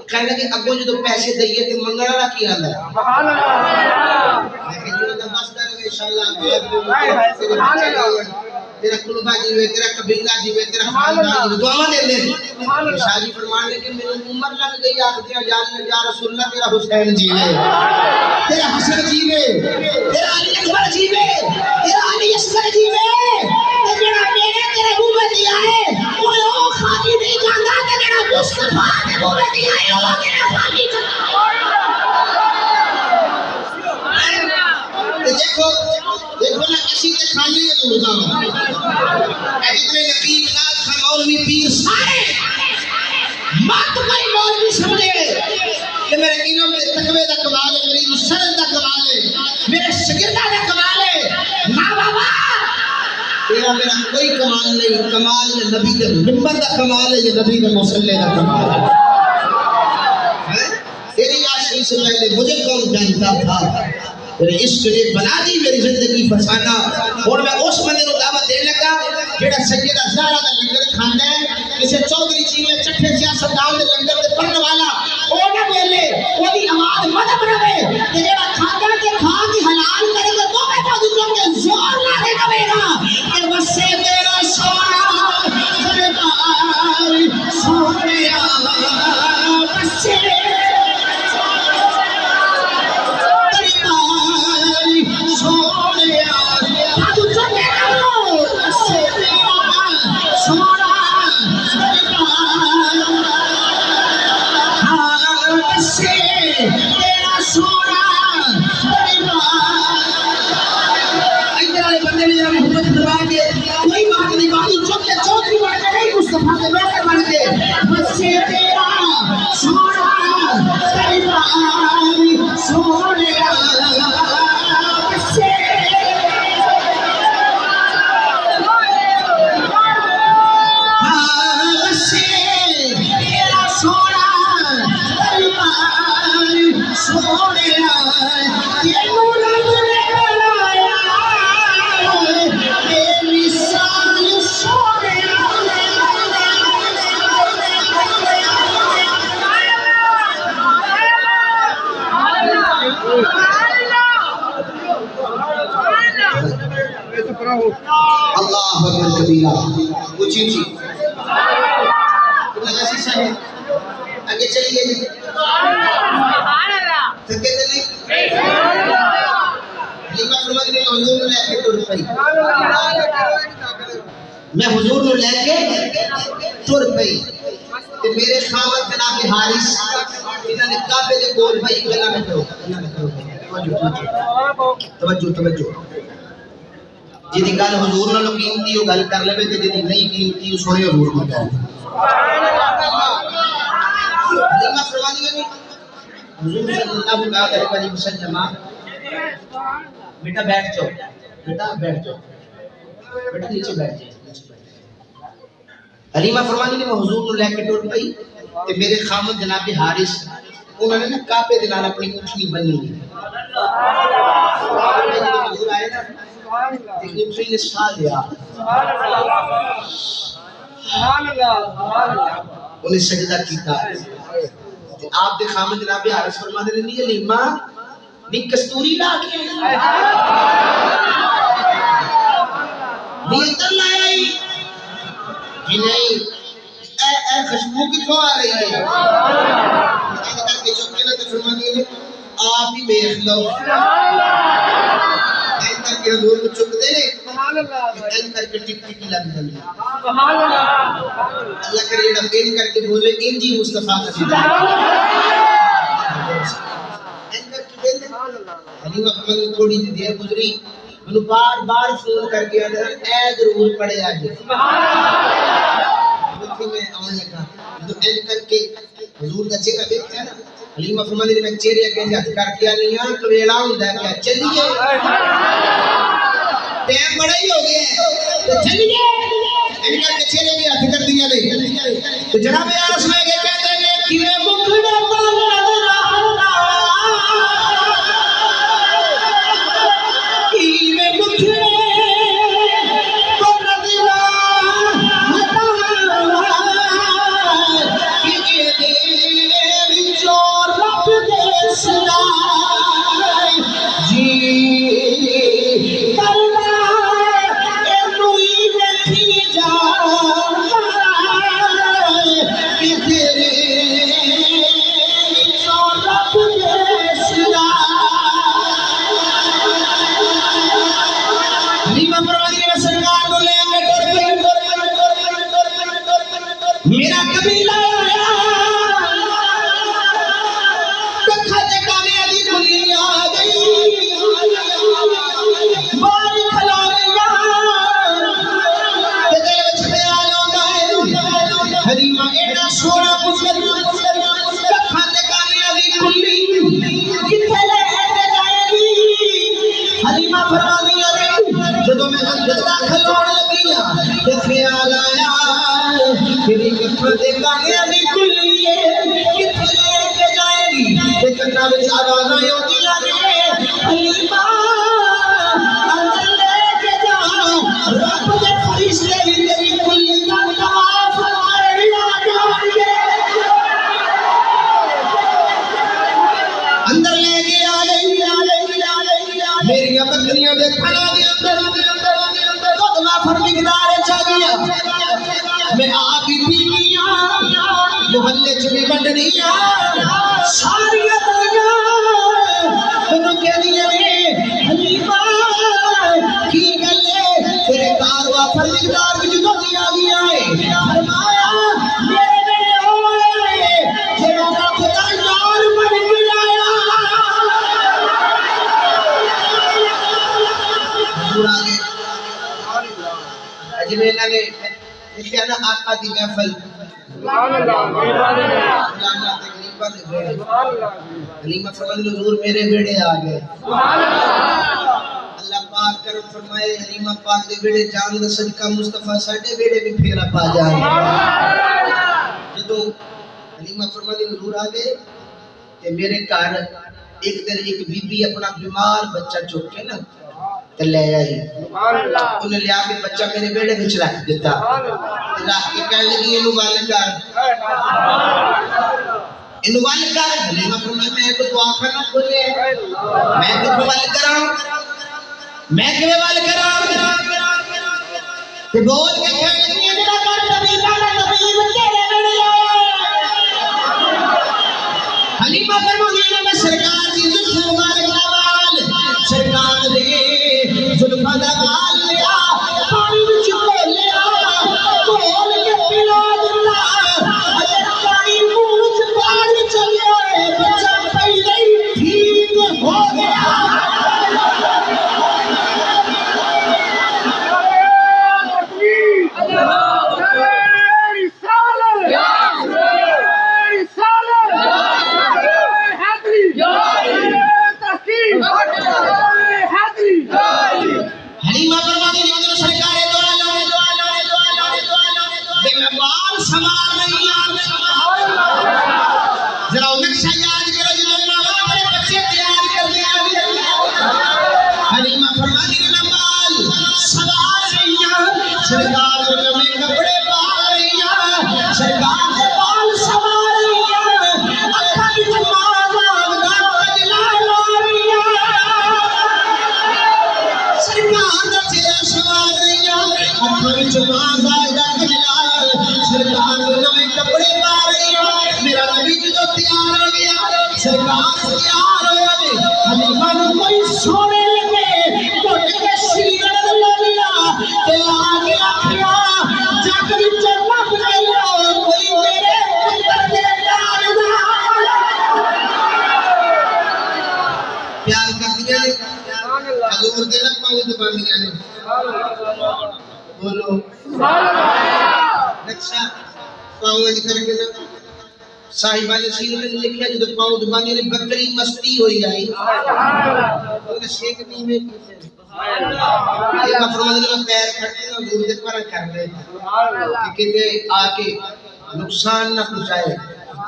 A: کہنے لگے اگوں جو پیسے دئیے تے منگن والا کی آندا ہے سبحان اللہ میں کہ جو دا مسئلہ ہے انشاءاللہ تیرا قلوبہ جیوے تیرا قبیلہ جیوے تیرا خاندان جیوے دعا دے دے شاہ جی فرمان لے کہ میرے عمر لگ گئی آخدیاں یا رسول اللہ تیرا حسین جیوے تیرا حسن جیوے تیرا علی اکبر جیوے تیرا علی اصغر جیوے تیرا میرے تیرے عمر دیا ہے کوئی او خالی نہیں جاندہ تیرا مصطفیٰ نے عمر دیا ہے وہ تیرا خالی جاندہ دیکھو نا کسی کے خالی ہے تو رضا اتنے نقیب ناز خان مولوی پیر سارے مات کوئی مولوی سمجھے کہ میرے انہوں میں تقوی دا کمال ہے میری مسلم دا کمال ہے میرے شگردہ دا کمال ہے ماں بابا تیرا میرا کوئی کمال نہیں کمال نبی دے منبر دا کمال ہے یہ نبی دے مصلی دا کمال ہے تیری عاشقی سے پہلے مجھے کون جانتا تھا میرے عشق نے بنا دی میری زندگی فسانہ اور میں اس بندے کو دعوت دے لگا جڑا سیدہ زہرا دا لنگر کھاندا ہے کسے چودھری چیلے چٹھے سیاستدان دے لنگر تے پڑھن والا او نہ بولے او دی آواز مدد رہے تے جڑا کھاندا تے کھا کے حلال کرے گا تو میں تو کے زور لا دے گا کہ وسے تیرا سونا دربار سونیا وسے مصطفیٰ کے روکے بن کے بچے تیرا سونا سیداری سونے بچے تیرا سونا سیداری سونے اللہ اکبر کبیرہ اونچی اونچی ایسی صاحب آگے چلیے جی تھکے تو نہیں حلیمہ فرماتی نے حضور نے لے کے ٹر پئی میں حضور نے لے کے ٹر پئی تے میرے خاوند جناب حارث انہوں نے کعبے دے کول بھائی گلا میں کرو توجہ توجہ جی گل حضور نالوں قیمتی وہ گل کر لے تے جی نہیں قیمتی وہ سونے حضور کو کہہ حلیمہ فرماتی نے حضور صلی اللہ علیہ وسلم بیٹا بیٹھ جاؤ بیٹا بیٹھ جاؤ بیٹا نیچے بیٹھ جاؤ حلیمہ فرماتی نے میں حضور کو لے کے ٹر پئی تے میرے خامد جناب حارث انہوں نے نا کعبے دے نال اپنی اونٹنی بنی حضور آئے نا تے اونٹنی نے سا لیا انہیں سجدہ کیتا آپ دے خامد جناب حارث فرماتے نے نہیں حلیمہ نہیں کستوری لا کے نہیں اندر لایا ہی کہ نہیں اے خوشبو کتوں آ رہی ہے ایسا کر کے چکے نا تو فرماتے ہیں آپ ہی دیکھ لو ایسا کر کے حضور کو چک دے ایسا کر کے ٹک ٹکی لگ جائے اللہ کرے جڑا ان کر کے بولے انجی مصطفیٰ کا سیدھا حلیمہ فرماتی تھوڑی سی دیر گزری انہوں بار بار فون کر کے اے ضرور پڑے آج میں آنے لگا تو این کر کے حضور کا چہرہ دیکھتا ہے نا حلیمہ فرماتی نے میں چہرے کے ہاتھ کر کے آنی ہاں تو ویلا ہوندا ہے کیا چلیے ٹائم بڑا ہی ہو گیا ہے تو چلیے این کر کے چہرے کے ہاتھ کر دیا نے تو جناب عارف میں کہ کہتے ہیں کہ میں مکھڑا میرا قبیلہ آیا ککھا تے کامیابی کھلی آ گئی باری کھلا رہیا تے دل وچ خیال آندا ہے حلیمہ ایڈا سونا پتر ککھا تے کامیابی کھلی کتے لے کے جائے گی حلیمہ فرماتی ہے جدوں میں گندا کھلون لگی تے خیال آیا تیری کفر دے کامیابی کھلی ہے کتھے لے کے جائے گی تے کناں وچ آواز آندی ہے حلیمہ اندر لے کے جا رب دے فرشتے بھی تیری کھلی دا طواف فرمائے آ جان گے اندر لے کے آ گئی میری بکریاں دے کھڑا دے اندر خود نافر مقدار چا گیا میں آپ ہی پیلیاں محلے چلی بڑھنیاں ساری اتنیاں انہوں کہہ دیا نے حلیمہ کی گلے تیرے کاروا پر مقدار بھی جو دیا گیا ہے فرمایا میرے میرے ہوئے جنہوں کا خدا یار بن گیا حضور آگے جنہیں انہوں نے لکھیا نا آقا دی محفل
B: سبحان اللہ
A: مولانا تقریبا دے بیڑے حلیمہ فرماندی حضور میرے بیڑے آ گئے
B: سبحان اللہ
A: اللہ پاک کرم فرمائے حلیمہ پاک دے بیڑے جان دا صدقہ مصطفیٰ ساڈے بیڑے بھی پھیرا پا جائے جدوں حلیمہ فرماندی حضور آ گئے تے میرے گھر ایک دن ایک بی بی اپنا بیمار بچہ چک کے نا تے لے آئی انہیں لیا کے بچہ میرے بیڑے وچ رکھ دیتا رکھ کے کہنے لگی اینو ول کر اینو ول کر حلیمہ فرمایا میں تو دعا کرنا کھولے میں کتوں ول کراں میں کیویں ول کراں تے بول کے کہنے لگی میرا گھر طبیب تیرے بیڑے حلیمہ فرمایا میں سرکار دی زلفوں مبارک نال سرکار دے زلفاں دا وال لیا پانی وچ گھولیا گھول کے پلا دتا اے پانی منہ وچ پانی چلیا بچہ پہلے ہی ٹھیک ہو گیا حلیمہ فرماتی ہے کہ سرکار دعا کہ میں بال سنوار رہی ہوں ذرا نقشہ یاد کرو جو ماں بڑے بچے تیار کر دیا حلیمہ فرماتی ہے میں بال سنوار رہی ہوں سرکار میں کپڑے پا رہی ہوں سرکار کے بال سنوار رہی ہوں اکھاں وچ ماں دا کجلا لا رہی ہوں سرکار دا چہرہ سنوار رہی ہوں اکھاں وچ ماں دا کجلا سرکار دے نویں کپڑے پا رہی ہوں میرا نبی جو تیار ہو گیا سرکار تیار ہو گئے حلیمہ نو کوئی سونے لگے ٹوٹ کے سینے لے لیا تے آ کے آکھیا جگ وچ لب گیا کوئی میرے پتر دے پیار دا پیار کردیاں نے حضور دے نہ پاؤں دباندیاں نے بولو نقشہ پاؤں وچ کر کے صاحبہ نے سیر میں لکھیا جو پاؤں دباندیاں نے بکری مستی ہوئی آئی انہیں شیک نہیں میں حلیمہ فرماتی نے پیر کھٹے نہ دور دے پر کر دے کہ کتے آ کے نقصان نہ پہنچائے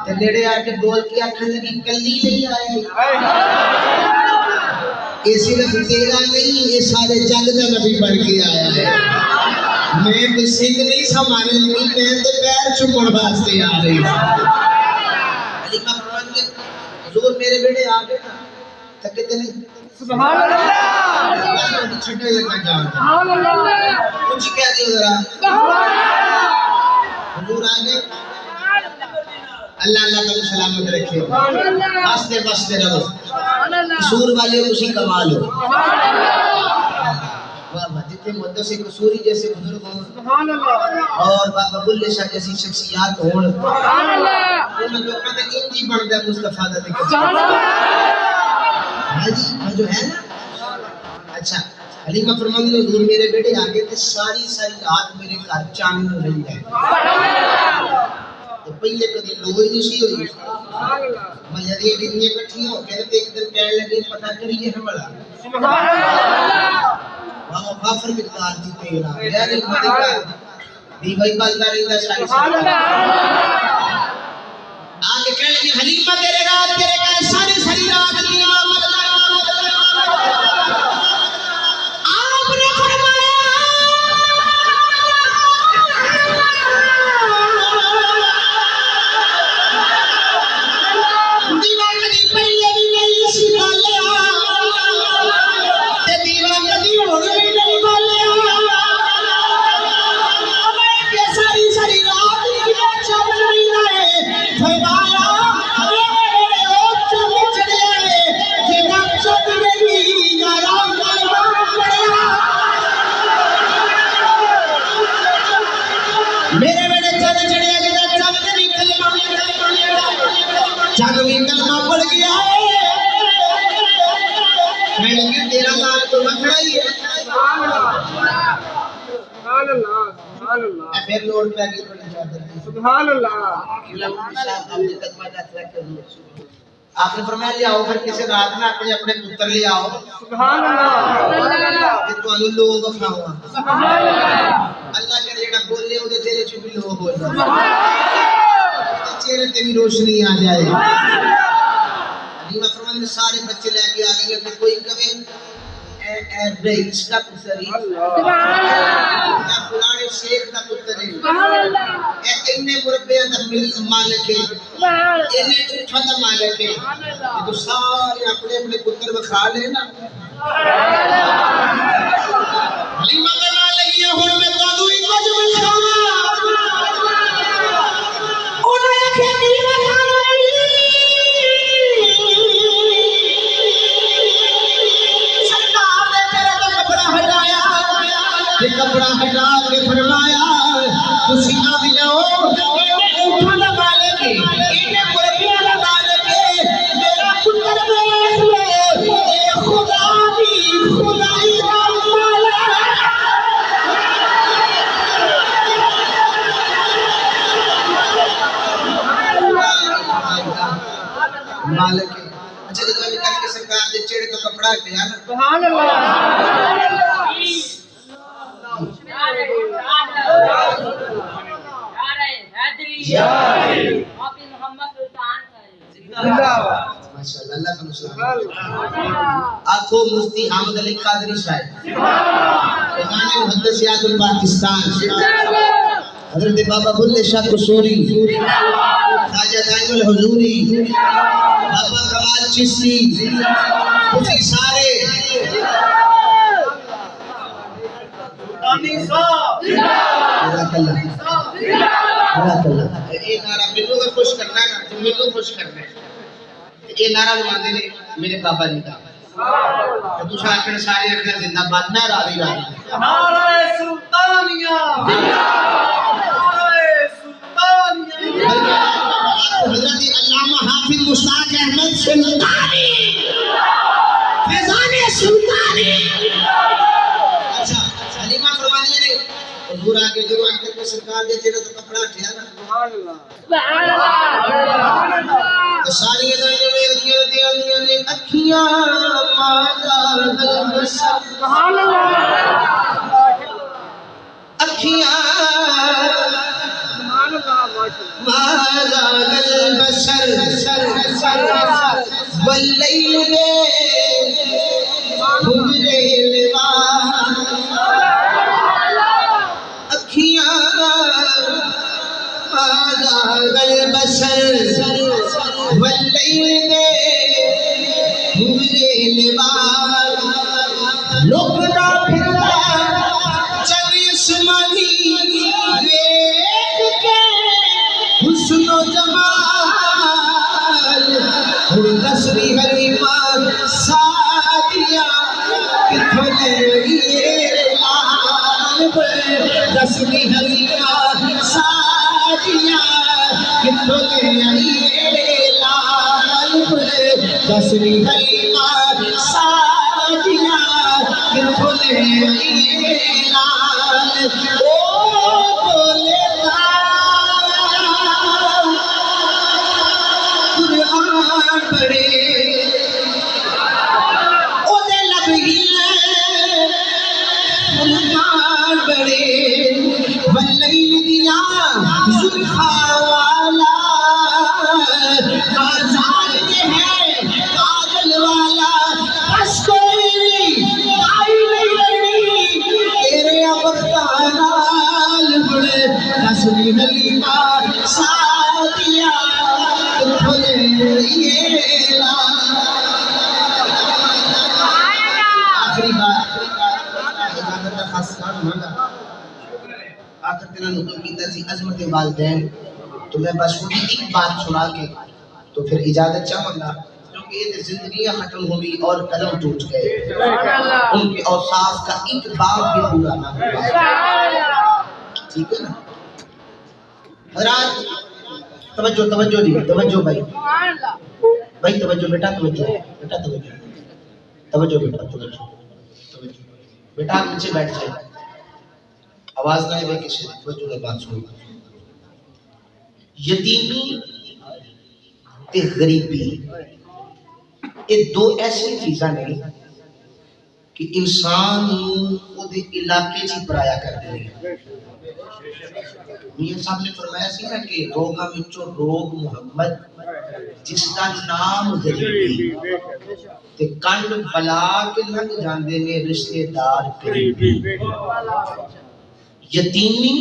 A: تے نیڑے آ کے بول کے آکھنے لگی کلی نہیں آیا یہ صرف تیرا نہیں یہ سارے جگ دا نبی بن کے آیا ہے میں کوئی سنگ نہیں سنبھالنے لگی میں تے پیر چومن واسطے آ رہی حلیمہ فرماتی حضور میرے بیڑے آ گئے تھکے تے نہیں
B: سبحان اللہ
A: چھٹے لگا جان
B: سبحان اللہ
A: کچھ کہہ دیو ذرا
B: سبحان اللہ
A: حضور آ گئے اللہ اللہ تعالی سلامت رکھے آستے بستے رہو قصور والے اسی کمال ہو بابا جتنے مدرسے قصوری جیسے بزرگ ہوں
B: سبحان اللہ
A: اور بابا بلے شاہ جیسی شخصیات ہوں
B: سبحان اللہ
A: ان لوگوں کا انجی بن گیا مصطفیٰ دا ذکر
B: سبحان اللہ
A: ہاں جی جو ہے نا اچھا حلیمہ فرماتی نے حضور میرے بیٹے آگے تے ساری رات میرے گھر چاند رہی ہے تو پہلے کدی لوئی نہیں سی ہوئی میں جدی دنیا کٹھی ہو کے ایک دن کہنے لگے پتہ کریے ہمڑا
B: سبحان اللہ
A: بابا غافر مقدار جی تیرا یعنی مدینہ دی بھائی بلدا رہندا شاہی
B: سبحان اللہ
A: آگے کہنے لگے حلیمہ تیرے گھر ساری رات کی آپ نے فرمایا دیوہ کدی پہلے بھی نہیں سی بالیا تے دیوہ کدی ہون بھی نہیں بالیا میں ساری رات کی چل رہی ہے فرمایا میرے بیٹے چل چڑیا جدا چل بھی کلمہ پڑھ گیا میں لگی تیرا نام تو وکھڑا ہی ہے
C: سبحان اللہ سبحان اللہ
A: پھر لوڑ پہ گئی بڑی چادر دی
C: سبحان اللہ
A: علماء صاحب آپ نے قدمہ کا رکھ کے آپ نے فرمایا لے آؤ پھر کسی رات میں اپنے پتر لے آؤ
C: سبحان اللہ
A: کہ تو انہوں لوگ بخاؤں
C: سبحان اللہ
A: اللہ کے جڑا بولے او دے تیرے چ بھی لوگ ہو جائے چہرے تے بھی روشنی آ جائے علی فرمان سارے بچے لے کے آ گئے کہ کوئی کہے اے رئیس کا پتر ہے
B: سبحان اللہ
A: یا فلانے شیخ کا پتر ہے
B: سبحان اللہ
A: اے اننے مربیاں دا مالک ہے
B: سبحان اللہ
A: انہیں اٹھا دا مالک ہے تو سارے اپنے اپنے پتر بخا لے نا حلیمہ کے نال لگی ہے ہن میں تو ہی کچھ بخاواں انہیں کہ نہیں بخاواں کپڑا ہٹا کے فرمایا تسی آویاں اٹھا دا مالک انہیں مربیاں دا مالک میرا پتر دیکھ لو اے خدا دی خدائی دا مالک اچھا جب میں کر کے سرکار دے چڑے تو کپڑا ہٹیا نا
C: سبحان اللہ
A: ماشاءاللہ اللہ کا نصرت آنکھو مفتی حامد علی قادری صاحب امام محدثیات پاکستان حضرت بابا بلے شاہ قصوری خواجہ دائم الحضوری بابا کمال چشتی اسی سارے جزاک اللہ جزاک اللہ یہ نعرہ ملو کا خوش کرنا ہے نا ملو خوش کرنا ہے یہ نعرہ لماندے نے میرے بابا جی کا تو تو آخر سارے اکھر زندہ باد نہ راضی راضی
C: نعرہ سلطانیہ نعرہ سلطانیہ
A: حضرت علامہ حافظ مشتاق احمد سلطانی فیضان سلطانی اچھا حلیمہ فرمانی نے حضور آگے جو آنکر کو سرکار دے تیرے تو کپڑا اٹھیا نا
C: سبحان اللہ
B: سبحان اللہ
A: تو ساری دنیا نے اکھیاں مازار البصر
C: سبحان اللہ
A: اکھیاں
C: سبحان اللہ
A: مازار البصر واللیل حجرے لباس اکھیاں مازار البصر واللیل حجرے لباس لکنا پھرتا چلی اسمانی دیکھ کے حسن و جمال دسری حلیمہ سادیہ کتھوں لے لال دسری حلیمہ سادیہ کتھوں لے لال دسری حلیمہ سادیہ کتھوں لے لال او بولے قرآن پڑھے او دے لب ہلے قرآن پڑھے واللیل دیا زلفا والا آزاد کے ہے کاجل والا بس کوئی نہیں آئی نہیں لگی تیرے ابختانال بڑے دسری حلیمہ سادیہ کھلے یہ لا آخری بات عبادت کا خاص کام ہوگا آخر تیرا نکل کی تیسی عظمت والدین تو میں بس خود ایک بات سنا کے تو پھر اجازت چاہوں گا کیونکہ یہ زندگیاں ختم ہوئی اور قدم ٹوٹ گئے ان کے اوصاف کا ایک باب بھی پورا نہ ہوا ٹھیک ہے نا حضرات توجہ دی توجہ بھائی بھائی توجہ بیٹا توجہ بیٹا توجہ بیٹا نیچے بیٹھ جائے آواز نہ آئے کسی توجہ نے بات سنو. یتیمی تے غریبی یہ دو ایسی چیزاں نے کہ انسان کو دے علاقے چی پرایا کر دیں. میاں صاحب نے فرمایا سی نا کہ روگاں وچوں روگ محمد جس کا نام غریبی تے کنڈ بلا کے لنگ جاندے نے رشتے دار قریبی. یتیمی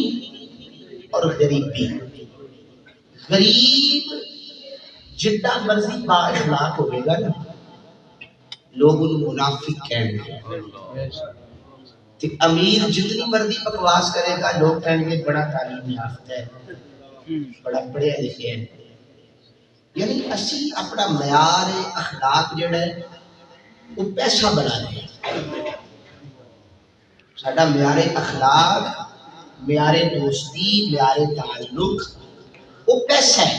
A: اور غریبی. غریب جتنا مرضی با اخلاق ہوئے گا نا لوگ ان منافق کہیں گے. تے امیر جتنی مرضی بکواس کرے گا لوگ کہیں گے بڑا تعلیم یافتہ ہے بڑا پڑھیا لکھیا ہے. یعنی اسی اپنا معیار اخلاق جڑا ہے وہ پیسہ بنا دے. ساڈا معیار اخلاق معیار دوستی معیار تعلق وہ پیسہ ہے.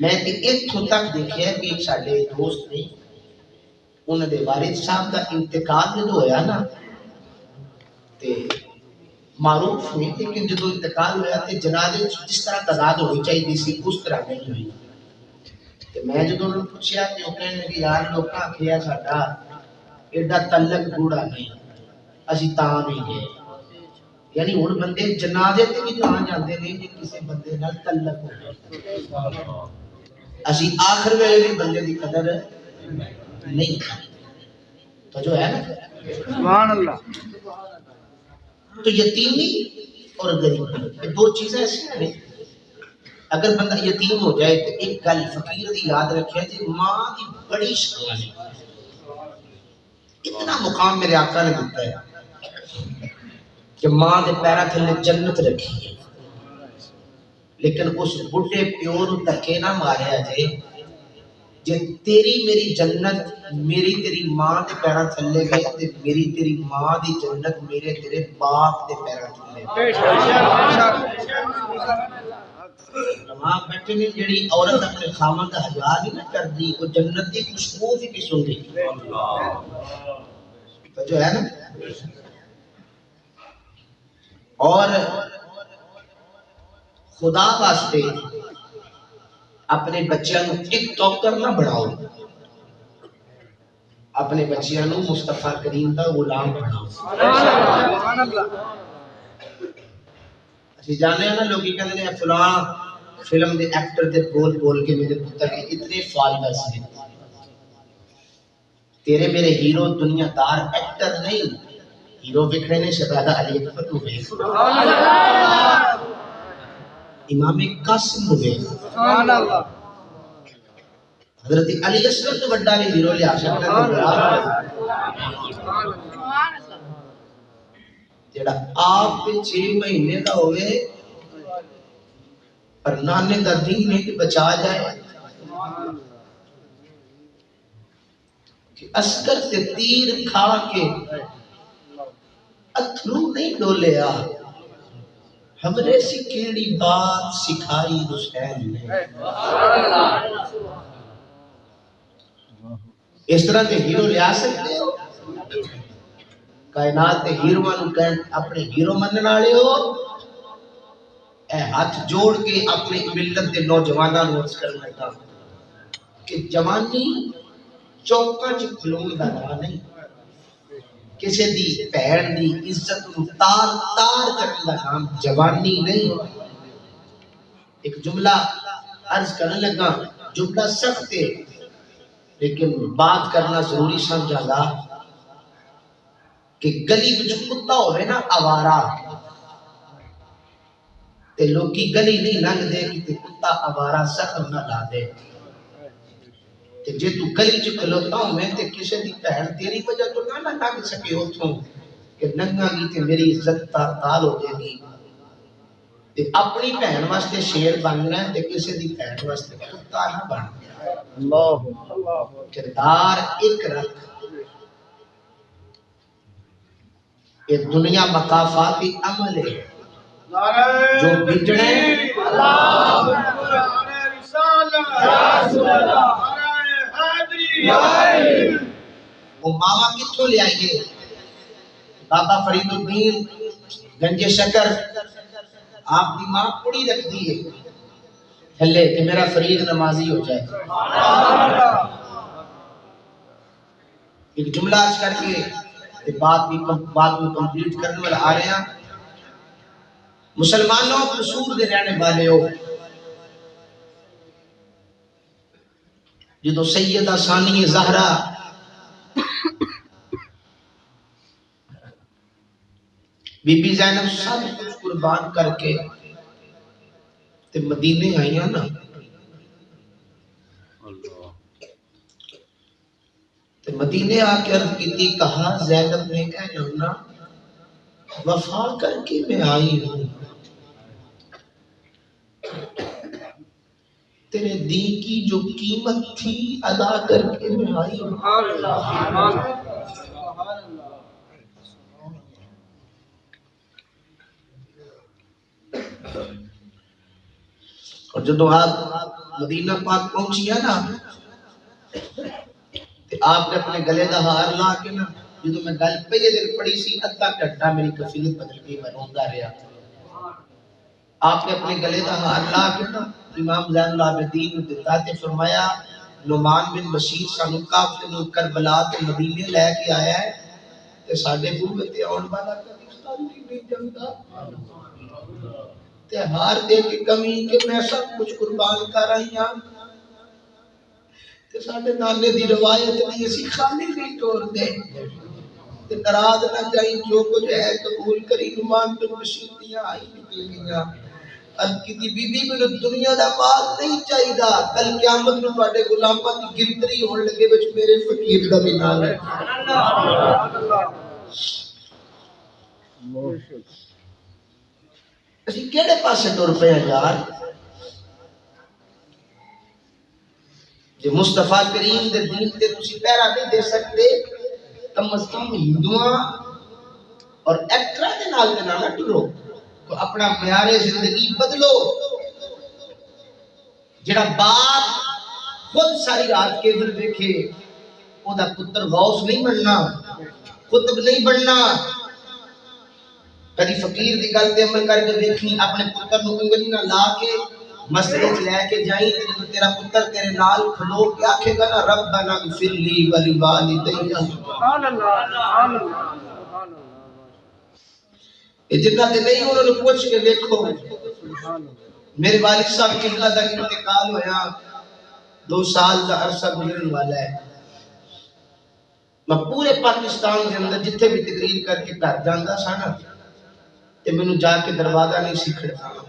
A: میں اتھوں تک دیکھا ہے کہ ایک ساڈے دوست نے انہوں نے والد صاحب کا انتقال جدو ہویا نا تے معروف نہیں لیکن جدو انتقال ہویا تے جنازے جس طرح تعداد ہونی چاہیے سی اس طرح نہیں ہوئی. تے میں جدو انہوں نے پوچھا کہ وہ کہنے لگے یار لوکاں آکھیا ساڈا ایڈا تعلق گوڑا نہیں اسی تاں نہیں گئے. یعنی ہن بندے جنازے تے بھی تاں جاندے نے کہ کسی بندے نال تعلق ہو. اسی آخر میں بھی بندے دی قدر نہیں تو جو ہے نا
C: سبحان اللہ.
A: تو یتیمی اور غریبی یہ دو چیزیں ایسی ہیں. اگر بندہ یتیم ہو جائے تو ایک گل فقیر دی یاد رکھے جی ماں کی بڑی شان ہے. اتنا مقام میرے آقا نے دیتا ہے کہ ماں دے پیرا تھلے جنت رکھی ہے لیکن اس بڑھے پیو نو دھکے نہ ماریا جائے. جے تیری میری جنت میری تیری ماں دے پیرا تھلے گئے تے میری تیری ماں دی جنت میرے تیرے باپ دے پیرا تھلے. ماں بیٹھے نے جڑی عورت اپنے خامن کا حیا نہیں نہ کر دی وہ جنت دی خوشبو بھی کس ہوندی تو جو ہے نا. اور خدا واسطے اپنے بچیاں نو ٹک ٹاکر نہ بناؤ. اپنے بچیاں نو مصطفیٰ کریم دا غلام بناؤ. اسی جانے ہیں نا لوگی کہتے ہیں فلاں فلم دے ایکٹر دے بول بول کے میرے پتر کے اتنے فالوز ہیں. تیرے میرے ہیرو دنیا دار ایکٹر نہیں ہیرو وکھڑے نے شہزادہ علی اکبر کو ویکھ امام قاسم کو ویکھ
C: سبحان اللہ.
A: حضرت علی اصغر تو بڑا بھی ہیرو لیا جڑا آپ پہ 6 مہینے دا ہوئے پر نانے دا دین ہے کہ بچا جائے کہ اصغر سے تیر کھا کے اتھرو نہیں ڈولیا ہمرے سی کیڑی بات سکھائی حسین نے. اس طرح کے ہیرو لیا سکتے ہو کائنات کے ہیروانو کہن اپنے ہیرو منن والے ہو اے ہاتھ جوڑ کے اپنے ملت کے نوجوانوں نو عرض کرنا تھا کہ جوانی چوکاں چ کھلون دا نام نہیں کسی دی بہن دی عزت نو تار تار کرنے دا نام جوانی نہیں. ایک جملہ عرض کرنے لگا جملہ سخت ہے لیکن بات کرنا ضروری سمجھا گا کہ گلی وچ کتا ہوئے نا آوارہ تے لوکی گلی نہیں لنگ دے کہ کتا آوارہ زخم نہ لا دے. تے جے تو گلی چ کھلوتا ہوں میں تے کسی دی بہن تیری وجہ تو نہ لگ سکے اتھوں کہ ننگا گی تے میری عزت تار ہو جائے گی. تے اپنی بہن واسطے شیر بننا ہے تے کسی دی بہن واسطے کتا نہ بننا. اللہ کردار ایک رکھ یہ دنیا مقافاتی عمل ہے جو بجڑے
C: اللہ رسالت
A: وہ ماما کتوں لے آئیے بابا فرید الدین گنج شکر آپ دی ماں کڑی رکھ دیئے ہلے کہ میرا فرید نمازی ہو جائے. ایک جملہ آج کر کے بات میں کمپلیٹ کرنے والا آ رہے ہیں. مسلمانوں قصور دے رہنے والے ہو جدو سیدہ ثانی زہرا بی بی زینب سب کچھ قربان کر کے تے مدینے آئیاں نا تے مدینے آ کے عرض کی تھی کہا زینب نے اے نونا وفا کر کے میں آئی ہوں تیرے دین کی جو قیمت تھی ادا کر کے میں آئی ہوں. اور جب آپ مدینہ پاک پہنچی ہے نا تو آپ نے اپنے گلے دا ہار لا کے نا جدو میں گل پہ یہ دل پڑی سی ادھا گھنٹہ میری کفیلت بدل گئی میں روندا رہا. آپ نے اپنے گلے دا ہار لا کے نا امام زین العابدین نے دیتا تے فرمایا نعمان بن بشیر سانو قافلے نو کربلا تے مدینے لے کے آیا ہے تے ساڈے بوے تے آن والا کبھی خالی نہیں جاندا تے ہار دے کے کمی کہ میں سب کچھ قربان کر رہی ہوں تے ساڈے نانے دی روایت نہیں اسی خالی نہیں توڑ دے تے ناراض نہ جائیں جو کچھ ہے قبول کری. نعمان بن بشیر دیاں آئی نکل گیا اب کی بی بی میں دنیا دا مال نہیں چاہیے دا کل قیامت میں تواڈے غلاماں دی گنتری ہون لگے وچ میرے فقیر دا بھی نام ہے. اسی کیڑے پاسے ٹر پے ہیں یار جو مصطفیٰ کریم دے دین تے تسی پہرا نہیں دے سکتے کم از کم ہندوؤں اور ایکٹرا دے نال تے نہ ٹرو تو اپنا معیار زندگی بدلو. جڑا باپ خود ساری رات کے دل دیکھے او دا پتر غوث نہیں بننا قطب نہیں بننا. کدی فقیر دی گل تے عمل کر کے دیکھیں اپنے پتر نو انگلی نہ لا کے مسجد وچ لے کے جائیں تے تیرا پتر تیرے نال کھلو کے آکھے گا نا ربنا اغفر لی ولی والدی. سبحان اللہ سبحان اللہ. جتنا تے نہیں انہوں نے پوچھ کے دیکھو. میرے والد صاحب قبلہ دا انتقال ہویا 2 سال کا عرصہ گزرنے والا ہے. میں پورے پاکستان کے اندر جتنے بھی تقریر کر کے گھر جاندا سا نا تے مینوں جا کے دروازہ نہیں سی کھڑکانا.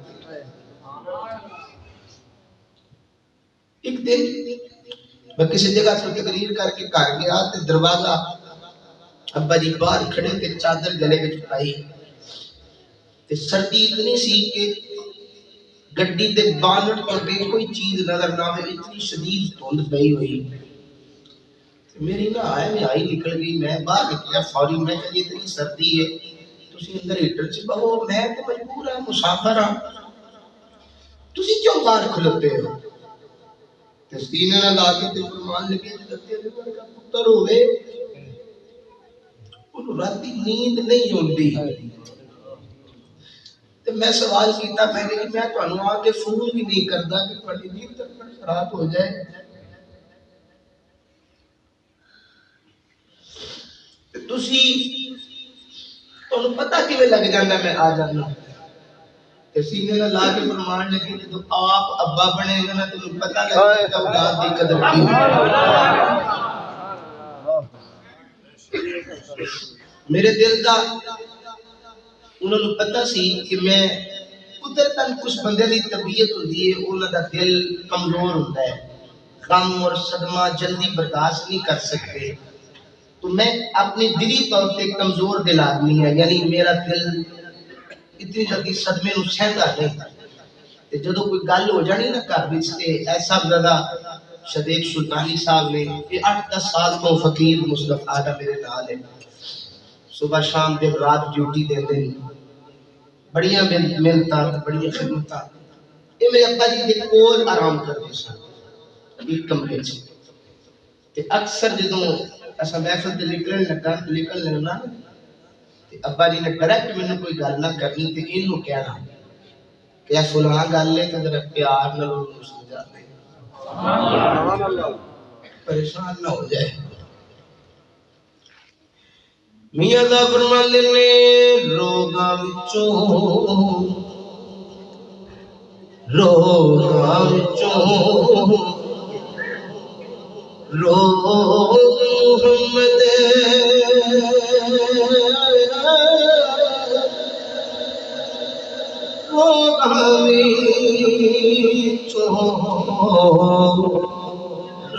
A: ایک دن میں کسی جگہ سے تقریر کر کے گھر گیا تے دروازہ ابا جی باہر کھڑے تے چادر گلے وچ پائی تے سردی اتنی سی کہ گڈی دے بانٹ تو بے کوئی چیز نظر نہ آئے اتنی شدید دھند پئی ہوئی. میری نا آئے میں آئی نکل گئی میں باہر نکلیا فوری میں کہ یہ اتنی سردی ہے تسی اندر ہیٹر سے بہو میں تے مجبور ہوں مسافر ہوں تسی کیوں باہر کھلوتے ہو. تے سینے نہ لا کے تے فرمان لگے تے تیرے ورگا پتر ہوئے انہوں راتی نیند نہیں ہوندی. تے میں سوال کیتا میں نے کہ میں تانوں آ کے فون بھی نہیں کردا کہ تہاڈی نیند تک خراب ہو جائے. تسی تانوں پتہ کیویں لگ جاندا میں آ جانا تے سینے نال لا کے فرمان لگے جدوں آپ ابا بنے گا نا تانوں پتہ لگے گا اولاد دی قدر کی. میرے دل دا انہوں نے پتہ سی کہ میں قدرتاً کچھ بندے دی طبیعت ہوندی ہے انہاں دا دل کمزور ہوندا ہے غم اور صدمہ جلدی برداشت نہیں کر سکتے. تو میں اپنی دلی طور پہ کمزور دل آدمی ہے یعنی میرا دل اتنی جلدی صدمے نو سہندا نہیں. تے جدوں کوئی گل ہو جانی نا گھر وچ تے ایسا زیادہ شدید سلطانی صاحب نے کہ 8-10 سال تو فقیر مصطفیٰ دا میرے نال ہے صبح شام دن رات ڈیوٹی دے دیں بڑیاں محنتاں بڑیاں خدمتاں. یہ میرے ابا جی دے کول آرام کرتے سن ایک کمرے چ تے اکثر جدوں اساں محفل تے نکلن لگا ابا جی نے ڈائریکٹ مینوں کوئی گل نہ کرنی تے اینوں کہنا کہ فلاں گل ہے تے ذرا پیار نال اونوں سمجھا دے
C: سبحان اللہ
A: پریشان نہ ہو جائے میاں دا فرماندے نے روگاں وچوں روگ محمد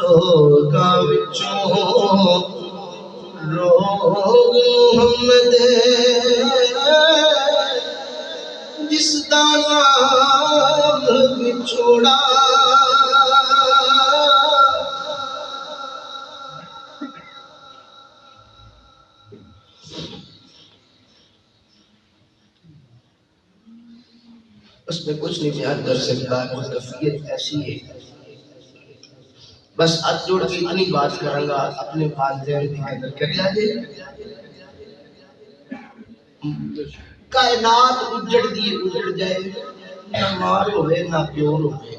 A: روگاں وچوں روگ محمد جس دا نام وچھوڑا اس میں کچھ نہیں بیان کر سکتا وہ کیفیت ایسی ہے بس ہاتھ جوڑ کے اتنی بات کروں گا اپنے والدین کی قدر کریا جے کائنات اجڑ جائے نہ مار ہوئے نہ پیور ہوئے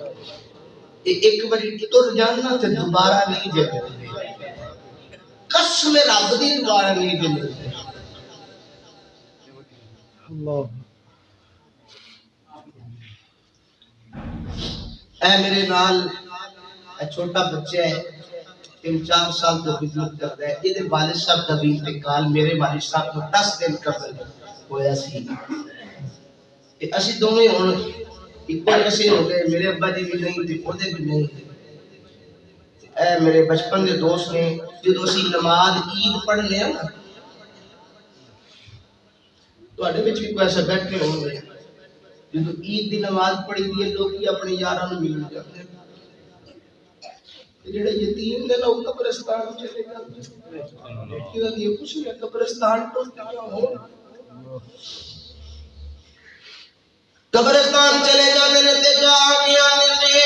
A: ایک باری تر جانا تے دوبارہ نہیں جائے قسم رب دی دوبارہ نہیں جائے
C: اللہ
A: اے میرے نال اے چھوٹا بچہ ہے 3-4 سال تو خدمت کرتا ہے یہ والد صاحب کا بھی انتقال میرے والد صاحب کو 10 دن قبل ہویا سی اسی دونوں ہن ایک ایسے ہو گئے میرے ابا جی بھی نہیں تے اودے بھی نہیں اے میرے بچپن کے دوست نے جدوں اسی نماز عید پڑھنے ہیں نا تواڈے وچ بھی کوئی ایسا بیٹھے ہوں گے جدوں عید دی نماز پڑھی دی ہے لوگ اپنے یاراں نوں مل جاندے ہیں جڑے یتیم نے لوگ قبرستان چلے جاندے کیوں یہ کچھ نہیں قبرستان تو ہو قبرستان چلے جاندے نے تے جا کے آندے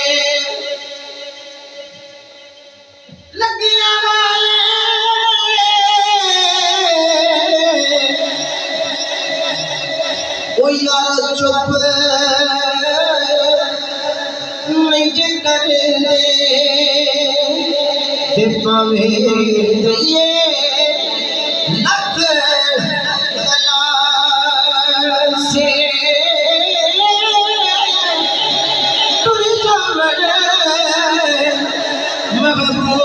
A: لگیاں والے او یار چپ نہیں جے کرے تے پاویں دئیے لکھ گلا سے ٹر جاوے محبوب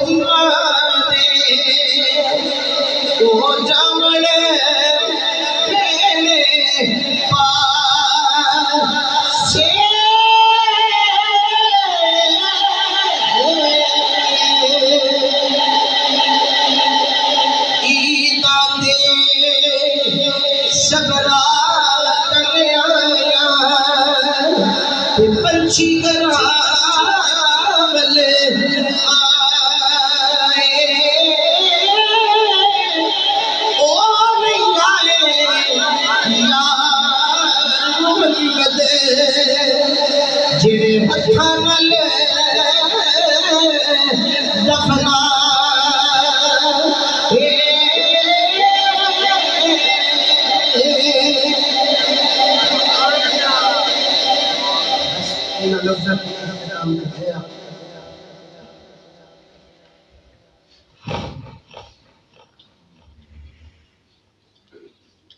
A: دیوانے او جاوے پنچھی کرا والے آئے او نہیں آئے یا محمد جڑے ہتھاں نال دفنا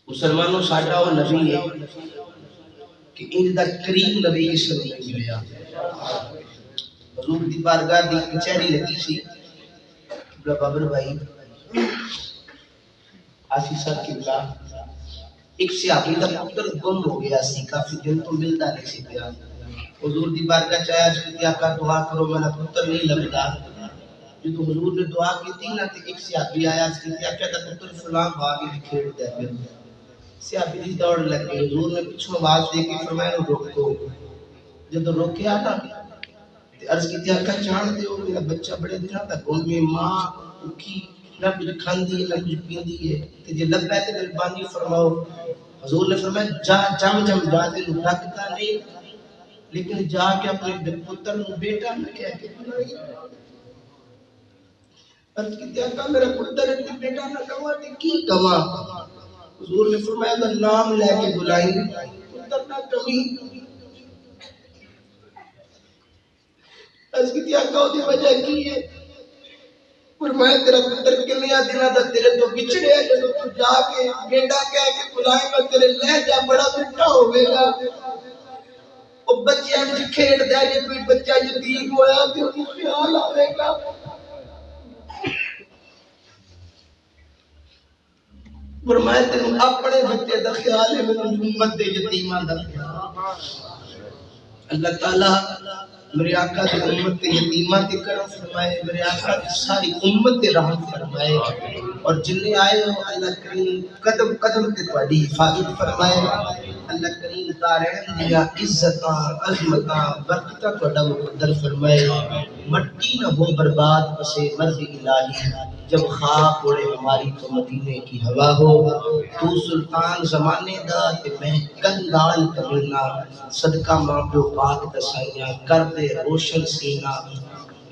A: مسلمانوں ساڈا وہ نبی ہے کہ ان دا کریم نبی اس نے ملیا حضور دی بارگاہ دی کچہری لگی سی بابر بھائی آسی صاحب قبلہ ایک صحابی دا پتر گم ہو گیا سی کافی دن تو ملتا نہیں سی پیا حضور دی بارگاہ چاہیا کہ آقا دعا کرو میرا پتر نہیں لبدا جدوں حضور نے دعا کی نا تے ایک صحابی آیا کہ آقا دا پتر فلاں باغ وچ کھیڈدا ہے صحابی دی دوڑ لگ گئی حضور نے پیچھے آواز دے کے فرمایا روک دو جدوں روکیا نا تے عرض کی آقا جان دیو میرا بچہ بڑے دنوں تک گم میں ماں بھوکی نہ کچھ کھاندی ہے نہ کچھ پیندی ہے تے جے لب ہے تے مہربانی فرماؤ حضور نے فرمایا جا جم جا تے ڈکتا نہیں لیکن جا کے اپنے پتر نو بیٹا نہ کہہ کے بلائی عرض کی آقا میرا پتر ہے بیٹا نہ کہا کی کہا حضور نے فرمایا کہ نام لے کے بلائی پتر نہ کمی عرض کی آقا دی وجہ کی ہے فرمایا تیرا پتر کنیا دنہ دا تیرے تو بچڑے ہے جب تو جا کے گینڈا کہہ کے بلائیں گا تیرے لہجہ بڑا مٹھا ہوئے گا اور بچے انج کھیڑ دے یہ کوئی بچہ یتیم ہویا کہ انہیں خیال آئے گا فرمایا تینوں اپنے بچے دا خیال ہے میں امت دے یتیمان دا خیال اللہ تعالیٰ میرے آقا دی امت یتیمہ دی کرم فرمائے میرے آقا دی ساری امت رحم فرمائے اور جنہیں آئے ہو اللہ کریم قدم قدم تے تواڈی حفاظت فرمائے اللہ کریم تارین دیا عزتاں عظمتاں برکتاں تواڈا مقدر فرمائے مٹی نہ ہو برباد پسے مرض الہی جب خاک اڑے ہماری تو مدینے کی ہوا ہو تو سلطان زمانے دا تے میں کنگال کمینا صدقہ ماں پیو پاک دسائیاں کر دے روشن سینہ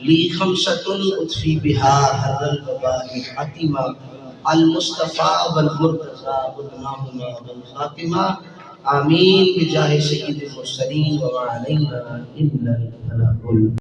A: لی خمسۃ اطفی بہا حر الوباء حتیمہ المصطفیٰ والمرتضیٰ والنامہ والخاتمہ آمین بجاہ سید المرسلین وعلینا الا البلاغ